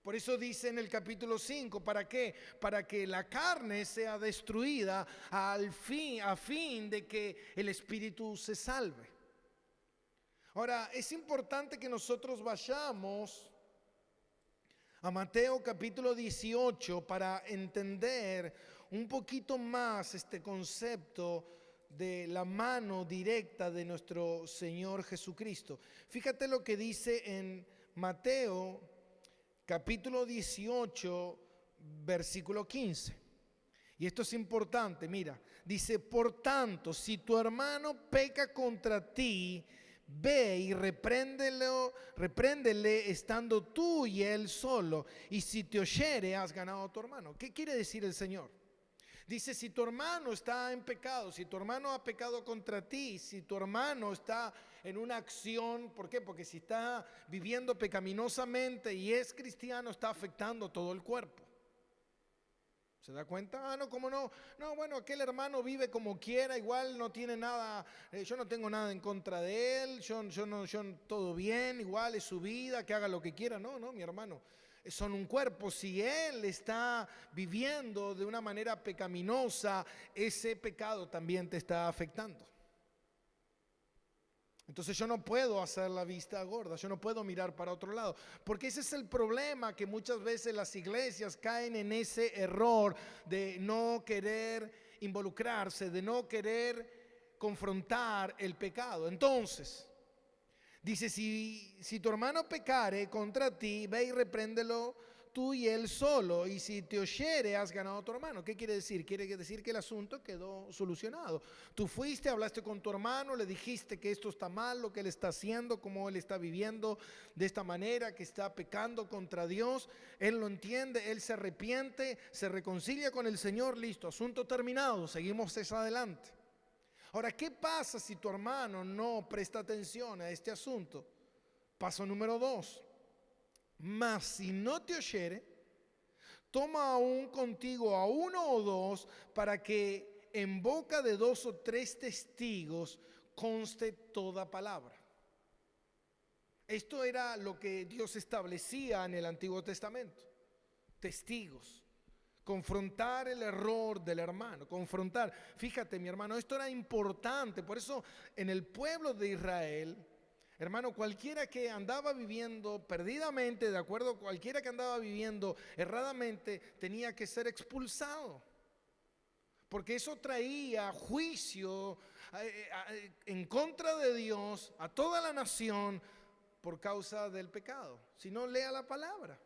A: Por eso dice en el capítulo 5, ¿para qué? Para que la carne sea destruida a fin de que el espíritu se salve. Ahora, es importante que nosotros vayamos a Mateo capítulo 18 para entender un poquito más este concepto de la mano directa de nuestro Señor Jesucristo. Fíjate lo que dice en Mateo capítulo 18, versículo 15. Y esto es importante, mira, dice, por tanto, si tu hermano peca contra ti, ve y repréndele estando tú y él solo, y si te oyere, has ganado a tu hermano. ¿Qué quiere decir el Señor? Dice, si tu hermano está en pecado, si tu hermano ha pecado contra ti, si tu hermano está en una acción, ¿por qué? Porque si está viviendo pecaminosamente y es cristiano, está afectando todo el cuerpo. ¿Se da cuenta? Ah, no, ¿cómo no? No, bueno, aquel hermano vive como quiera, igual no tiene nada, yo no tengo nada en contra de él, todo bien, igual es su vida, que haga lo que quiera. No, no, mi hermano, son un cuerpo. Si él está viviendo de una manera pecaminosa, ese pecado también te está afectando. Entonces yo no puedo hacer la vista gorda, yo no puedo mirar para otro lado, porque ese es el problema, que muchas veces las iglesias caen en ese error de no querer involucrarse, de no querer confrontar el pecado. Entonces, dice, si tu hermano pecare contra ti, ve y repréndelo tú y él solo, y si te oyere, has ganado a tu hermano. ¿Qué quiere decir? Quiere decir que el asunto quedó solucionado. Tú fuiste, hablaste con tu hermano, le dijiste que esto está mal, lo que él está haciendo, cómo él está viviendo de esta manera, que está pecando contra Dios. Él lo entiende, él se arrepiente, se reconcilia con el Señor, listo, asunto terminado, seguimos adelante. Ahora, ¿qué pasa si tu hermano no presta atención a este asunto? Paso número 2. Mas si no te oyere, toma aún contigo a 1 o 2, para que en boca de 2 o 3 testigos conste toda palabra. Esto era lo que Dios establecía en el Antiguo Testamento. Testigos. Confrontar el error del hermano, confrontar. Fíjate, mi hermano, esto era importante. Por eso en el pueblo de Israel, hermano, cualquiera que andaba viviendo perdidamente, de acuerdo, cualquiera que andaba viviendo erradamente, tenía que ser expulsado. Porque eso traía juicio en contra de Dios a toda la nación por causa del pecado. Si no, lea la palabra.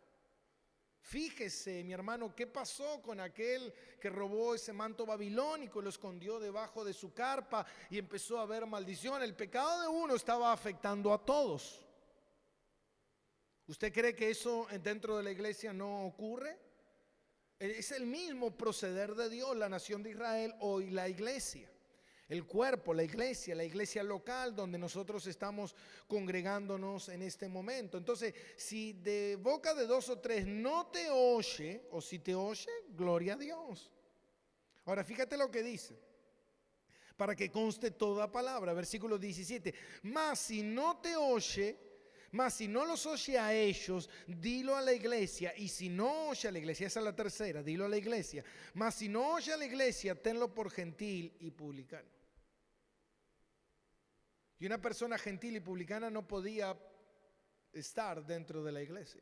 A: Fíjese, mi hermano, qué pasó con aquel que robó ese manto babilónico y lo escondió debajo de su carpa y empezó a haber maldición. El pecado de uno estaba afectando a todos. ¿Usted cree que eso dentro de la iglesia no ocurre? Es el mismo proceder de Dios, la nación de Israel, hoy la iglesia. El cuerpo, la iglesia local donde nosotros estamos congregándonos en este momento. Entonces, si de boca de 2 o 3 no te oye, o si te oye, gloria a Dios. Ahora, fíjate lo que dice. Para que conste toda palabra, versículo 17. Mas si no te oye, mas si no los oye a ellos, dilo a la iglesia. Y si no oye a la iglesia, esa es la tercera, dilo a la iglesia. Mas si no oye a la iglesia, tenlo por gentil y publicano. Y una persona gentil y publicana no podía estar dentro de la iglesia.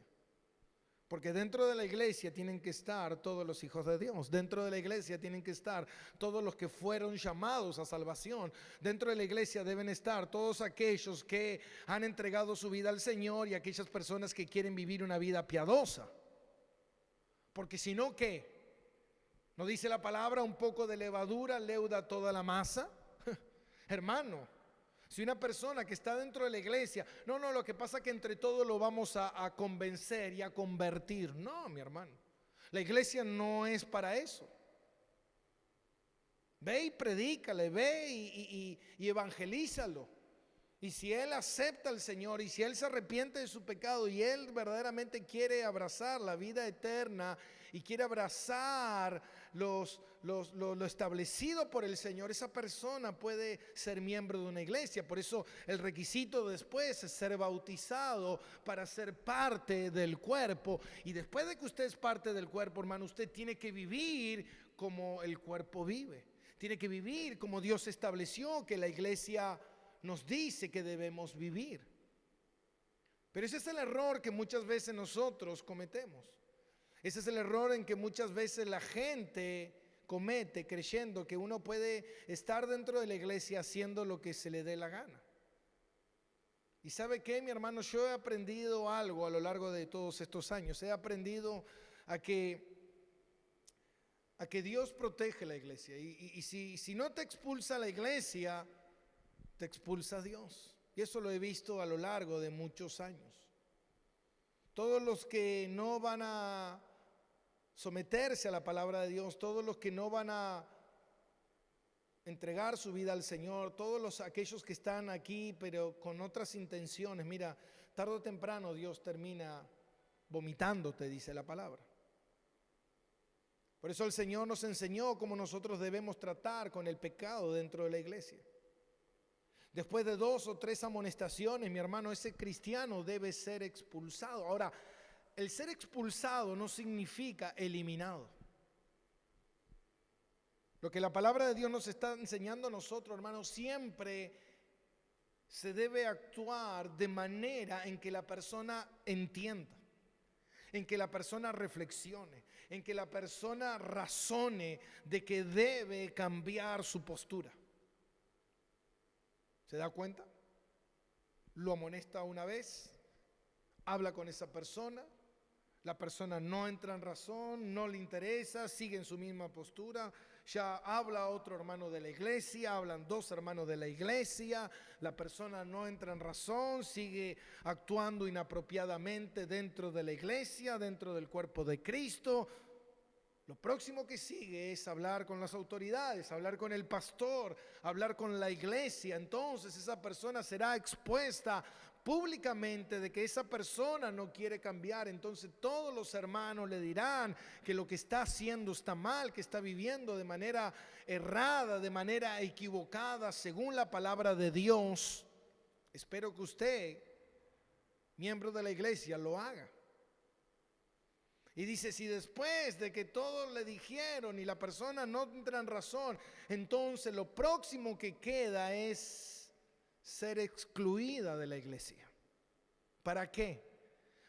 A: Porque dentro de la iglesia tienen que estar todos los hijos de Dios. Dentro de la iglesia tienen que estar todos los que fueron llamados a salvación. Dentro de la iglesia deben estar todos aquellos que han entregado su vida al Señor y aquellas personas que quieren vivir una vida piadosa. Porque si no, ¿qué? ¿No dice la palabra, un poco de levadura leuda toda la masa? Hermano, si una persona que está dentro de la iglesia, no, lo que pasa es que entre todos lo vamos a convencer y a convertir. No, mi hermano, la iglesia no es para eso. Ve y predícale, ve y evangelízalo. Y si él acepta al Señor y si él se arrepiente de su pecado y él verdaderamente quiere abrazar la vida eterna y quiere abrazar lo establecido por el Señor, esa persona puede ser miembro de una iglesia. Por eso el requisito después es ser bautizado para ser parte del cuerpo. Y después de que usted es parte del cuerpo, hermano, usted tiene que vivir como el cuerpo vive. Tiene que vivir como Dios estableció que la iglesia nos dice que debemos vivir. Pero ese es el error que muchas veces nosotros cometemos. Ese es el error en que muchas veces la gente comete, creyendo que uno puede estar dentro de la iglesia haciendo lo que se le dé la gana. Y ¿sabe qué, mi hermano? Yo he aprendido algo a lo largo de todos estos años. He aprendido a que Dios protege la iglesia. Y si no te expulsa la iglesia, te expulsa Dios. Y eso lo he visto a lo largo de muchos años. Todos los que no van a someterse a la palabra de Dios, todos los que no van a entregar su vida al Señor, aquellos que están aquí pero con otras intenciones, mira, tarde o temprano Dios termina vomitándote, dice la palabra. Por eso el Señor nos enseñó cómo nosotros debemos tratar con el pecado dentro de la iglesia. Después de 2 o 3 amonestaciones, mi hermano, ese cristiano debe ser expulsado. Ahora, el ser expulsado no significa eliminado. Lo que la palabra de Dios nos está enseñando a nosotros, hermanos, siempre se debe actuar de manera en que la persona entienda, en que la persona reflexione, en que la persona razone de que debe cambiar su postura. ¿Se da cuenta? Lo amonesta una vez, habla con esa persona, la persona no entra en razón, no le interesa, sigue en su misma postura. Ya habla otro hermano de la iglesia, hablan 2 hermanos de la iglesia, la persona no entra en razón, sigue actuando inapropiadamente dentro de la iglesia, dentro del cuerpo de Cristo. Lo próximo que sigue es hablar con las autoridades, hablar con el pastor, hablar con la iglesia. Entonces esa persona será expuesta públicamente de que esa persona no quiere cambiar. Entonces todos los hermanos le dirán que lo que está haciendo está mal, que está viviendo de manera errada, de manera equivocada, según la palabra de Dios. Espero que usted, miembro de la iglesia, lo haga. Y dice, si después de que todos le dijeron y la persona no entra en razón, entonces lo próximo que queda es ser excluida de la iglesia. ¿Para qué?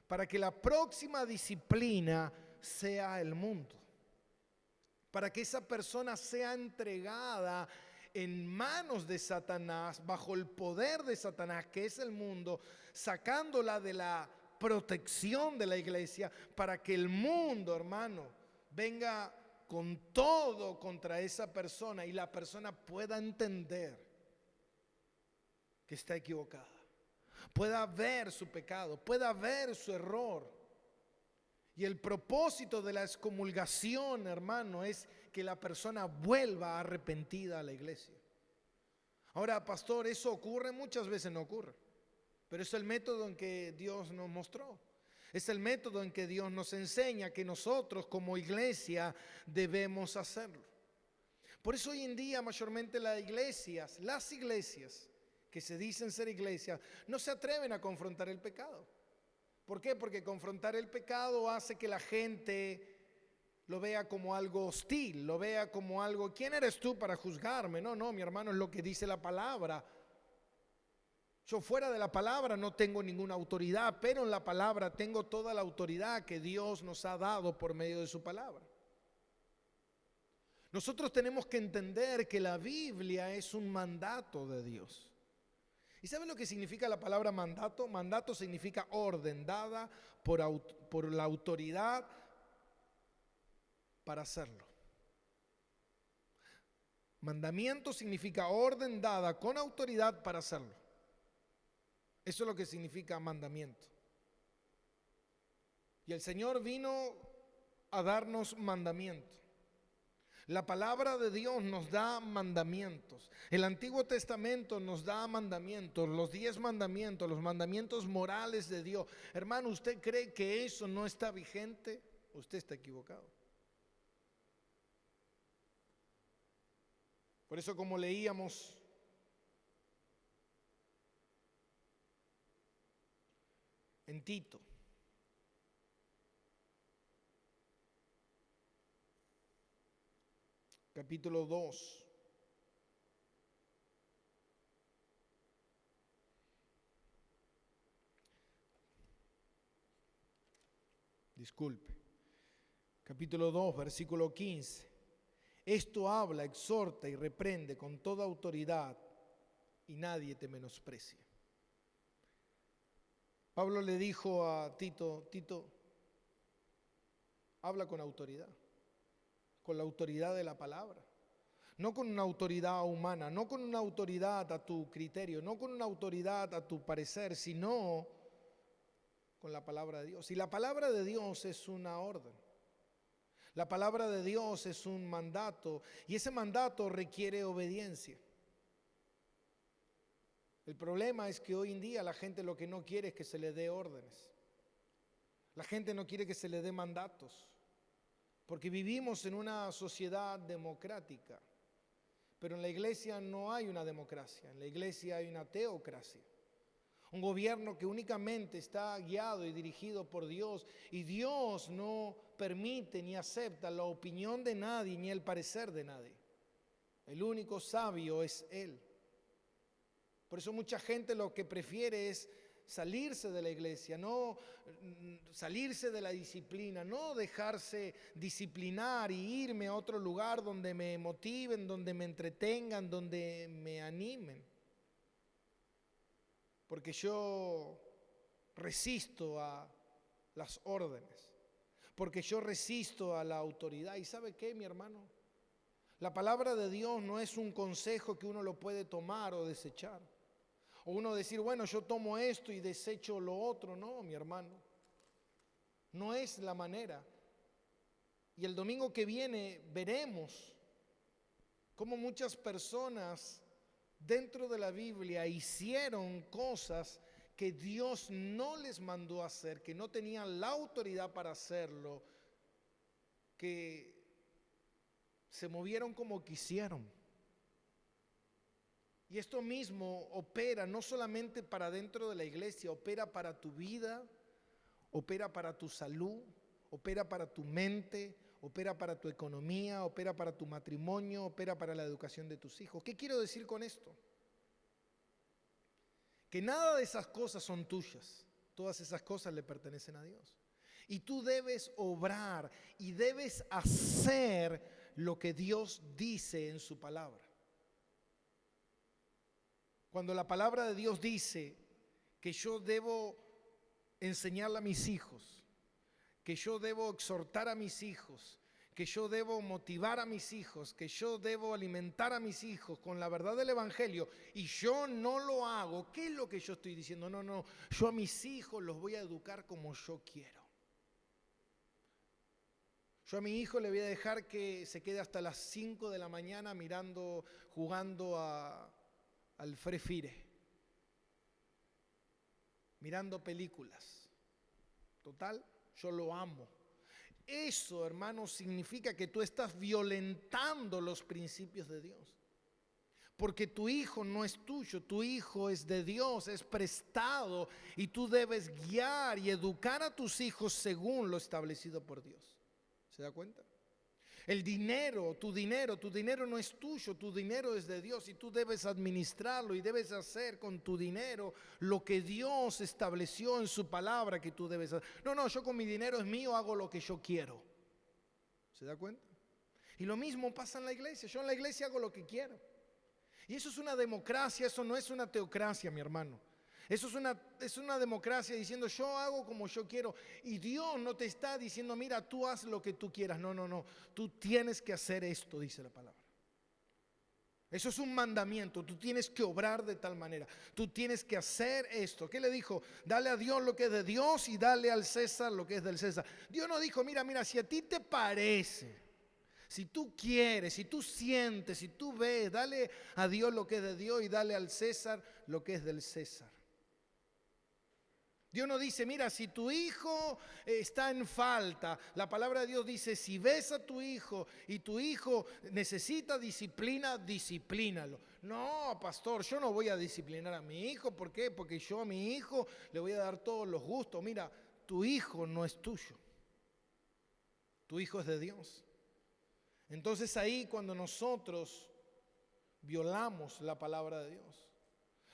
A: Para que la próxima disciplina sea el mundo. Para que esa persona sea entregada en manos de Satanás, bajo el poder de Satanás, que es el mundo, sacándola de la protección de la iglesia, para que el mundo, hermano, venga con todo contra esa persona y la persona pueda entender que está equivocada, pueda ver su pecado, pueda ver su error. Y el propósito de la excomulgación, hermano, es que la persona vuelva arrepentida a la iglesia. Ahora, pastor, eso ocurre, muchas veces no ocurre. Pero es el método en que Dios nos mostró. Es el método en que Dios nos enseña que nosotros como iglesia debemos hacerlo. Por eso hoy en día mayormente las iglesias que se dicen ser iglesias, no se atreven a confrontar el pecado. ¿Por qué? Porque confrontar el pecado hace que la gente lo vea como algo hostil, lo vea como algo, ¿quién eres tú para juzgarme? No, mi hermano, es lo que dice la palabra. Yo fuera de la palabra no tengo ninguna autoridad, pero en la palabra tengo toda la autoridad que Dios nos ha dado por medio de su palabra. Nosotros tenemos que entender que la Biblia es un mandato de Dios. ¿Y saben lo que significa la palabra mandato? Mandato significa orden dada por la autoridad para hacerlo. Mandamiento significa orden dada con autoridad para hacerlo. Eso es lo que significa mandamiento. Y el Señor vino a darnos mandamiento. La palabra de Dios nos da mandamientos. El Antiguo Testamento nos da mandamientos, los 10 mandamientos, los mandamientos morales de Dios. Hermano, ¿usted cree que eso no está vigente? Usted está equivocado. Por eso, como leíamos en Tito, capítulo 2, capítulo 2, versículo 15. Esto habla, exhorta y reprende con toda autoridad y nadie te menosprecia. Pablo le dijo a Tito, habla con autoridad, con la autoridad de la palabra. No con una autoridad humana, no con una autoridad a tu criterio, no con una autoridad a tu parecer, sino con la palabra de Dios. Y la palabra de Dios es una orden. La palabra de Dios es un mandato y ese mandato requiere obediencia. El problema es que hoy en día la gente lo que no quiere es que se le dé órdenes. La gente no quiere que se le dé mandatos. porque vivimos en una sociedad democrática, pero en la iglesia no hay una democracia, en la iglesia hay una teocracia. Un gobierno que únicamente está guiado y dirigido por Dios, y Dios no permite ni acepta la opinión de nadie ni el parecer de nadie. El único sabio es Él. Por eso mucha gente lo que prefiere es salirse de la iglesia, no salirse de la disciplina, no dejarse disciplinar y irme a otro lugar donde me motiven, donde me entretengan, donde me animen. Porque yo resisto a las órdenes, porque yo resisto a la autoridad. ¿Y sabe qué, mi hermano? La palabra de Dios no es un consejo que uno lo puede tomar o desechar. O uno decir, bueno, yo tomo esto y desecho lo otro. No, mi hermano. No es la manera. Y el domingo que viene veremos cómo muchas personas dentro de la Biblia hicieron cosas que Dios no les mandó a hacer, que no tenían la autoridad para hacerlo, que se movieron como quisieron. Y esto mismo opera no solamente para dentro de la iglesia, opera para tu vida, opera para tu salud, opera para tu mente, opera para tu economía, opera para tu matrimonio, opera para la educación de tus hijos. ¿Qué quiero decir con esto? Que nada de esas cosas son tuyas, todas esas cosas le pertenecen a Dios. Y tú debes obrar y debes hacer lo que Dios dice en su palabra. Cuando la palabra de Dios dice que yo debo enseñarle a mis hijos, que yo debo exhortar a mis hijos, que yo debo motivar a mis hijos, que yo debo alimentar a mis hijos con la verdad del Evangelio, y yo no lo hago, ¿qué es lo que yo estoy diciendo? No, yo a mis hijos los voy a educar como yo quiero. Yo a mi hijo le voy a dejar que se quede hasta las 5 de la mañana jugando al Free Fire, mirando películas. Total, yo lo amo. Eso, hermano, significa que tú estás violentando los principios de Dios. Porque tu hijo no es tuyo, tu hijo es de Dios, es prestado, y tú debes guiar y educar a tus hijos según lo establecido por Dios. ¿Se da cuenta? El dinero, tu dinero no es tuyo, tu dinero es de Dios, y tú debes administrarlo y debes hacer con tu dinero lo que Dios estableció en su palabra que tú debes hacer. No, yo con mi dinero es mío, hago lo que yo quiero. ¿Se da cuenta? Y lo mismo pasa en la iglesia. Yo en la iglesia hago lo que quiero. Y eso es una democracia, eso no es una teocracia, mi hermano. Eso es una democracia diciendo yo hago como yo quiero, y Dios no te está diciendo mira, tú haz lo que tú quieras. No, tú tienes que hacer esto, dice la palabra. Eso es un mandamiento, tú tienes que obrar de tal manera, tú tienes que hacer esto. ¿Qué le dijo? Dale a Dios lo que es de Dios y dale al César lo que es del César. Dios no dijo mira, si a ti te parece, si tú quieres, si tú sientes, si tú ves, dale a Dios lo que es de Dios y dale al César lo que es del César. Dios no dice, mira, si tu hijo está en falta, la palabra de Dios dice, si ves a tu hijo y tu hijo necesita disciplina, disciplínalo. No, pastor, yo no voy a disciplinar a mi hijo. ¿Por qué? Porque yo a mi hijo le voy a dar todos los gustos. Mira, tu hijo no es tuyo. Tu hijo es de Dios. Entonces ahí cuando nosotros violamos la palabra de Dios,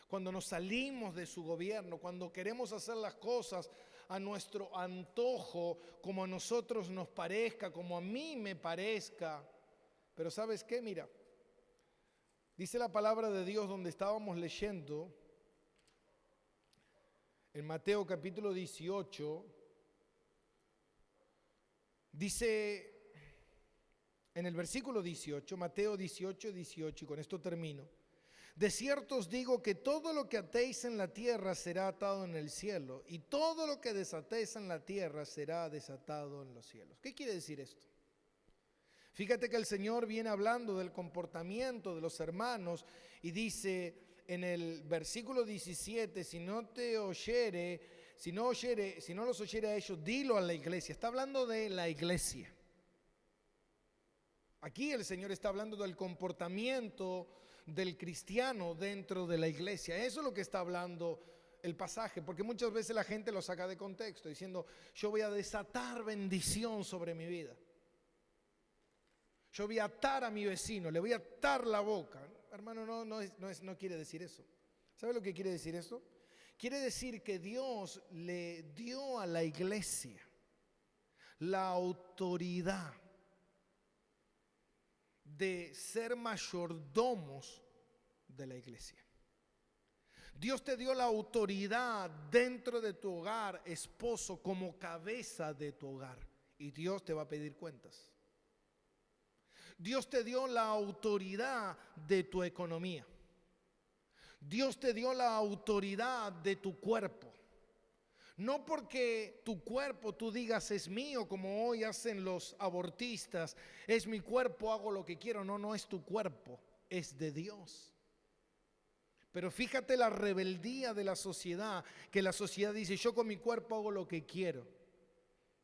A: cuando nos salimos de su gobierno, cuando queremos hacer las cosas a nuestro antojo, como a nosotros nos parezca, como a mí me parezca. Pero ¿sabes qué? Mira, dice la palabra de Dios donde estábamos leyendo, en Mateo capítulo 18, dice en el versículo 18, Mateo 18, 18, y con esto termino. De cierto os digo que todo lo que atéis en la tierra será atado en el cielo, y todo lo que desatéis en la tierra será desatado en los cielos. ¿Qué quiere decir esto? Fíjate que el Señor viene hablando del comportamiento de los hermanos y dice en el versículo 17, si no los oyere a ellos, dilo a la iglesia. Está hablando de la iglesia. Aquí el Señor está hablando del comportamiento del cristiano dentro de la iglesia. Eso es lo que está hablando el pasaje, porque muchas veces la gente lo saca de contexto diciendo: yo voy a desatar bendición sobre mi vida, yo voy a atar a mi vecino, le voy a atar la boca. Hermano, no quiere decir eso. ¿Sabe lo que quiere decir eso? Quiere decir que Dios le dio a la iglesia la autoridad de ser mayordomos de la iglesia. Dios te dio la autoridad dentro de tu hogar, esposo, como cabeza de tu hogar. Y Dios te va a pedir cuentas. Dios te dio la autoridad de tu economía. Dios te dio la autoridad de tu cuerpo. No porque tu cuerpo tú digas es mío, como hoy hacen los abortistas, es mi cuerpo, hago lo que quiero. No es tu cuerpo, es de Dios. Pero fíjate la rebeldía de la sociedad, que la sociedad dice: yo con mi cuerpo hago lo que quiero.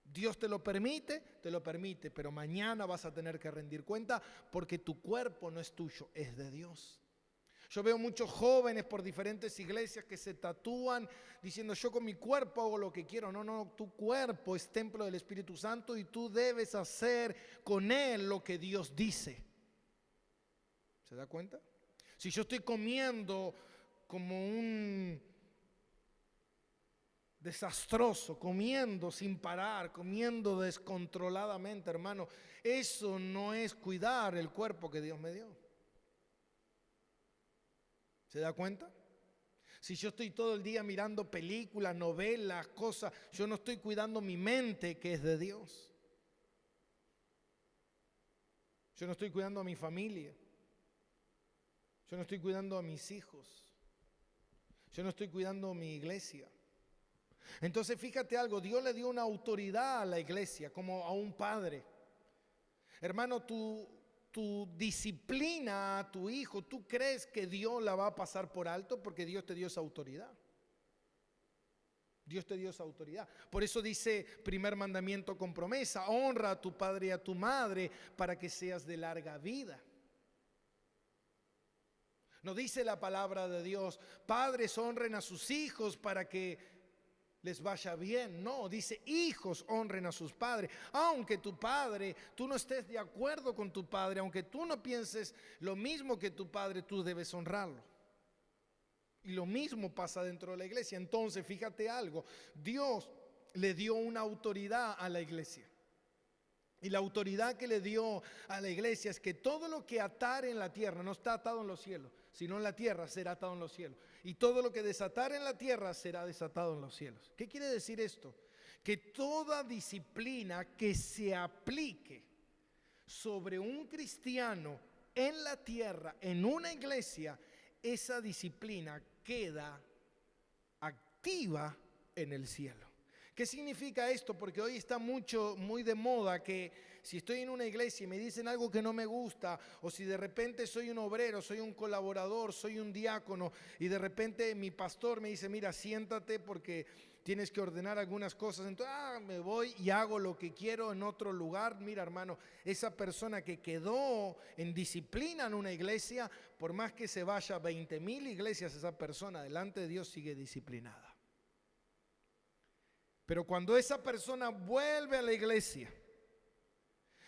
A: Dios te lo permite, pero mañana vas a tener que rendir cuenta, porque tu cuerpo no es tuyo, es de Dios. Yo veo muchos jóvenes por diferentes iglesias que se tatúan diciendo: yo con mi cuerpo hago lo que quiero. No, tu cuerpo es templo del Espíritu Santo y tú debes hacer con él lo que Dios dice. ¿Se da cuenta? Si yo estoy comiendo como un desastroso, comiendo sin parar, comiendo descontroladamente, hermano, eso no es cuidar el cuerpo que Dios me dio. ¿Se da cuenta? Si yo estoy todo el día mirando películas, novelas, cosas, yo no estoy cuidando mi mente, que es de Dios. Yo no estoy cuidando a mi familia. Yo no estoy cuidando a mis hijos. Yo no estoy cuidando a mi iglesia. Entonces fíjate algo, Dios le dio una autoridad a la iglesia como a un padre. Hermano, tu disciplina a tu hijo, ¿tú crees que Dios la va a pasar por alto? Porque Dios te dio esa autoridad. Dios te dio esa autoridad. Por eso dice primer mandamiento con promesa: honra a tu padre y a tu madre para que seas de larga vida. No dice la palabra de Dios: padres honren a sus hijos para que les vaya bien. No, dice: hijos honren a sus padres. Aunque tu padre, tú no estés de acuerdo con tu padre, aunque tú no pienses lo mismo que tu padre, tú debes honrarlo. Y lo mismo pasa dentro de la iglesia. Entonces, fíjate algo, Dios le dio una autoridad a la iglesia. Y la autoridad que le dio a la iglesia es que todo lo que atare en la tierra no está atado en los cielos, sino en la tierra será atado en los cielos. Y todo lo que desatar en la tierra será desatado en los cielos. ¿Qué quiere decir esto? Que toda disciplina que se aplique sobre un cristiano en la tierra, en una iglesia, esa disciplina queda activa en el cielo. ¿Qué significa esto? Porque hoy está muy de moda que si estoy en una iglesia y me dicen algo que no me gusta, o si de repente soy un obrero, soy un colaborador, soy un diácono, y de repente mi pastor me dice: mira, siéntate porque tienes que ordenar algunas cosas, entonces me voy y hago lo que quiero en otro lugar. Mira, hermano, esa persona que quedó en disciplina en una iglesia, por más que se vaya a 20,000 iglesias, esa persona delante de Dios sigue disciplinada. Pero cuando esa persona vuelve a la iglesia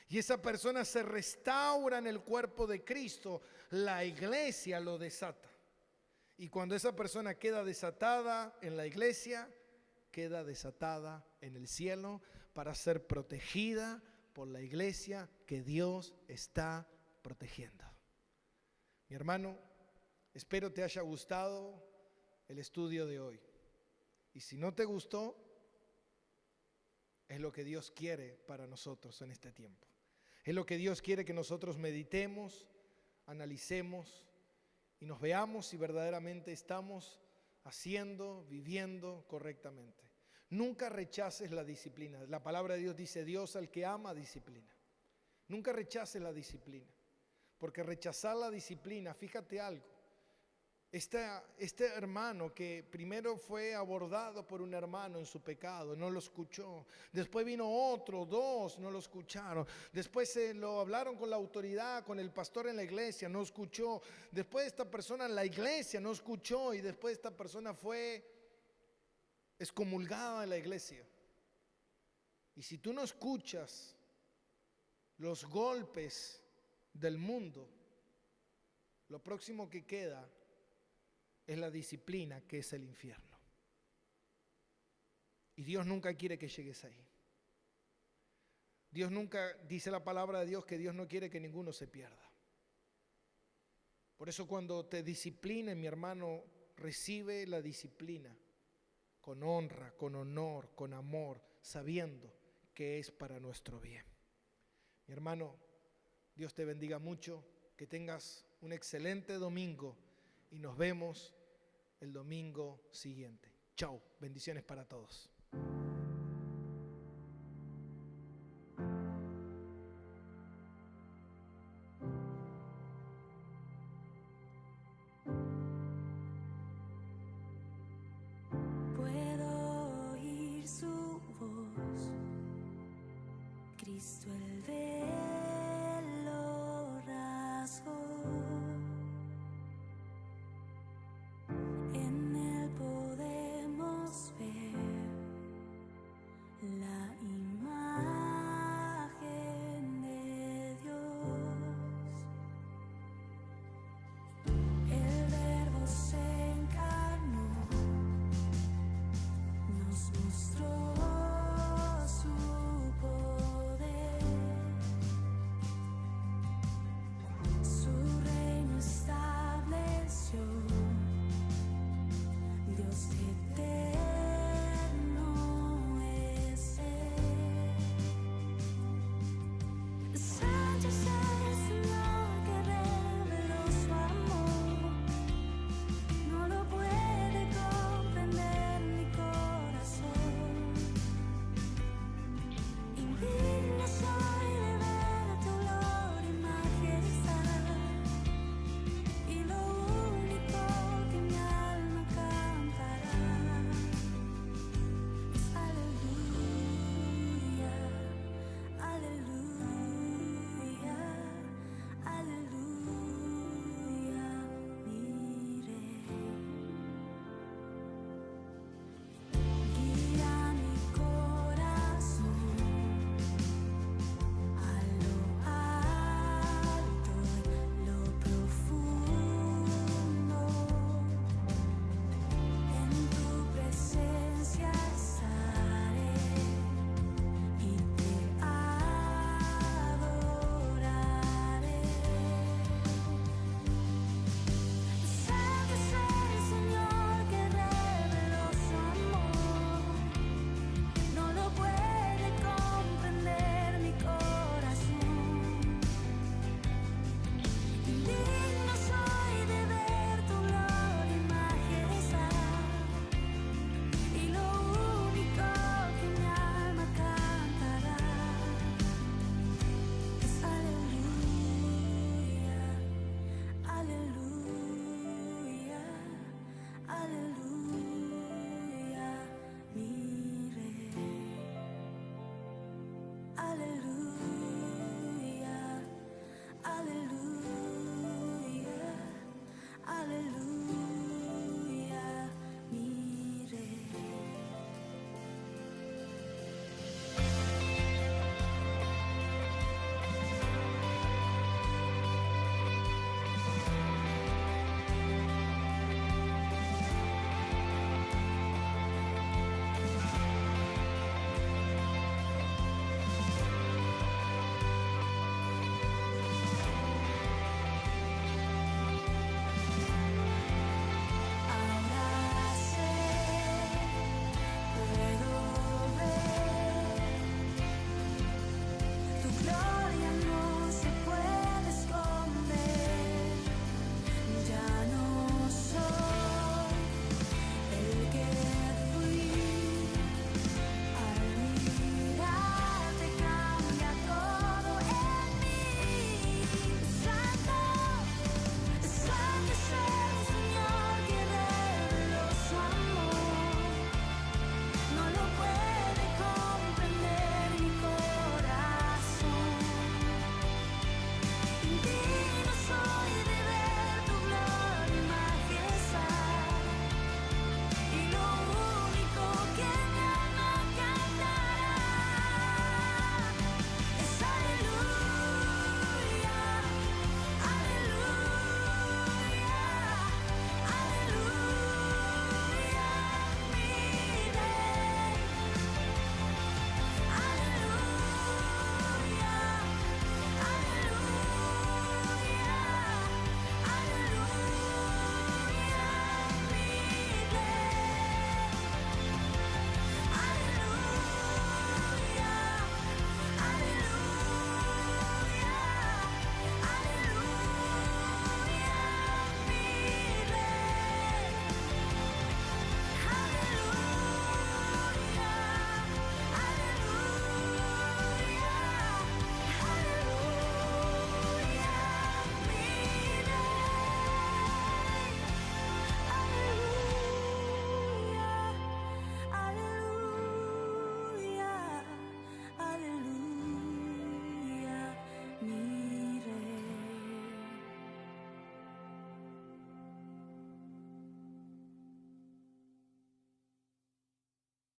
A: y esa persona se restaura en el cuerpo de Cristo, la iglesia lo desata. Y cuando esa persona queda desatada en la iglesia, queda desatada en el cielo para ser protegida por la iglesia que Dios está protegiendo. Mi hermano, espero te haya gustado el estudio de hoy. Y si no te gustó, es lo que Dios quiere para nosotros en este tiempo. Es lo que Dios quiere que nosotros meditemos, analicemos y nos veamos si verdaderamente estamos haciendo, viviendo correctamente. Nunca rechaces la disciplina. La palabra de Dios dice: Dios al que ama disciplina. Nunca rechaces la disciplina, porque rechazar la disciplina, fíjate algo, Este hermano que primero fue abordado por un hermano en su pecado, no lo escuchó. Después vino otro, dos, no lo escucharon. Después se lo hablaron con la autoridad, con el pastor en la iglesia, no escuchó. Después esta persona en la iglesia no escuchó y después esta persona fue excomulgada de la iglesia. Y si tú no escuchas los golpes del mundo, lo próximo que queda es la disciplina, que es el infierno. Y Dios nunca quiere que llegues ahí. Dios nunca, dice la palabra de Dios, que Dios no quiere que ninguno se pierda. Por eso cuando te disciplinen, mi hermano, recibe la disciplina con honra, con honor, con amor, sabiendo que es para nuestro bien. Mi hermano, Dios te bendiga mucho, que tengas un excelente domingo y nos vemos el domingo siguiente. Chao, bendiciones para todos.
B: Puedo oír su voz, Cristo el verbo.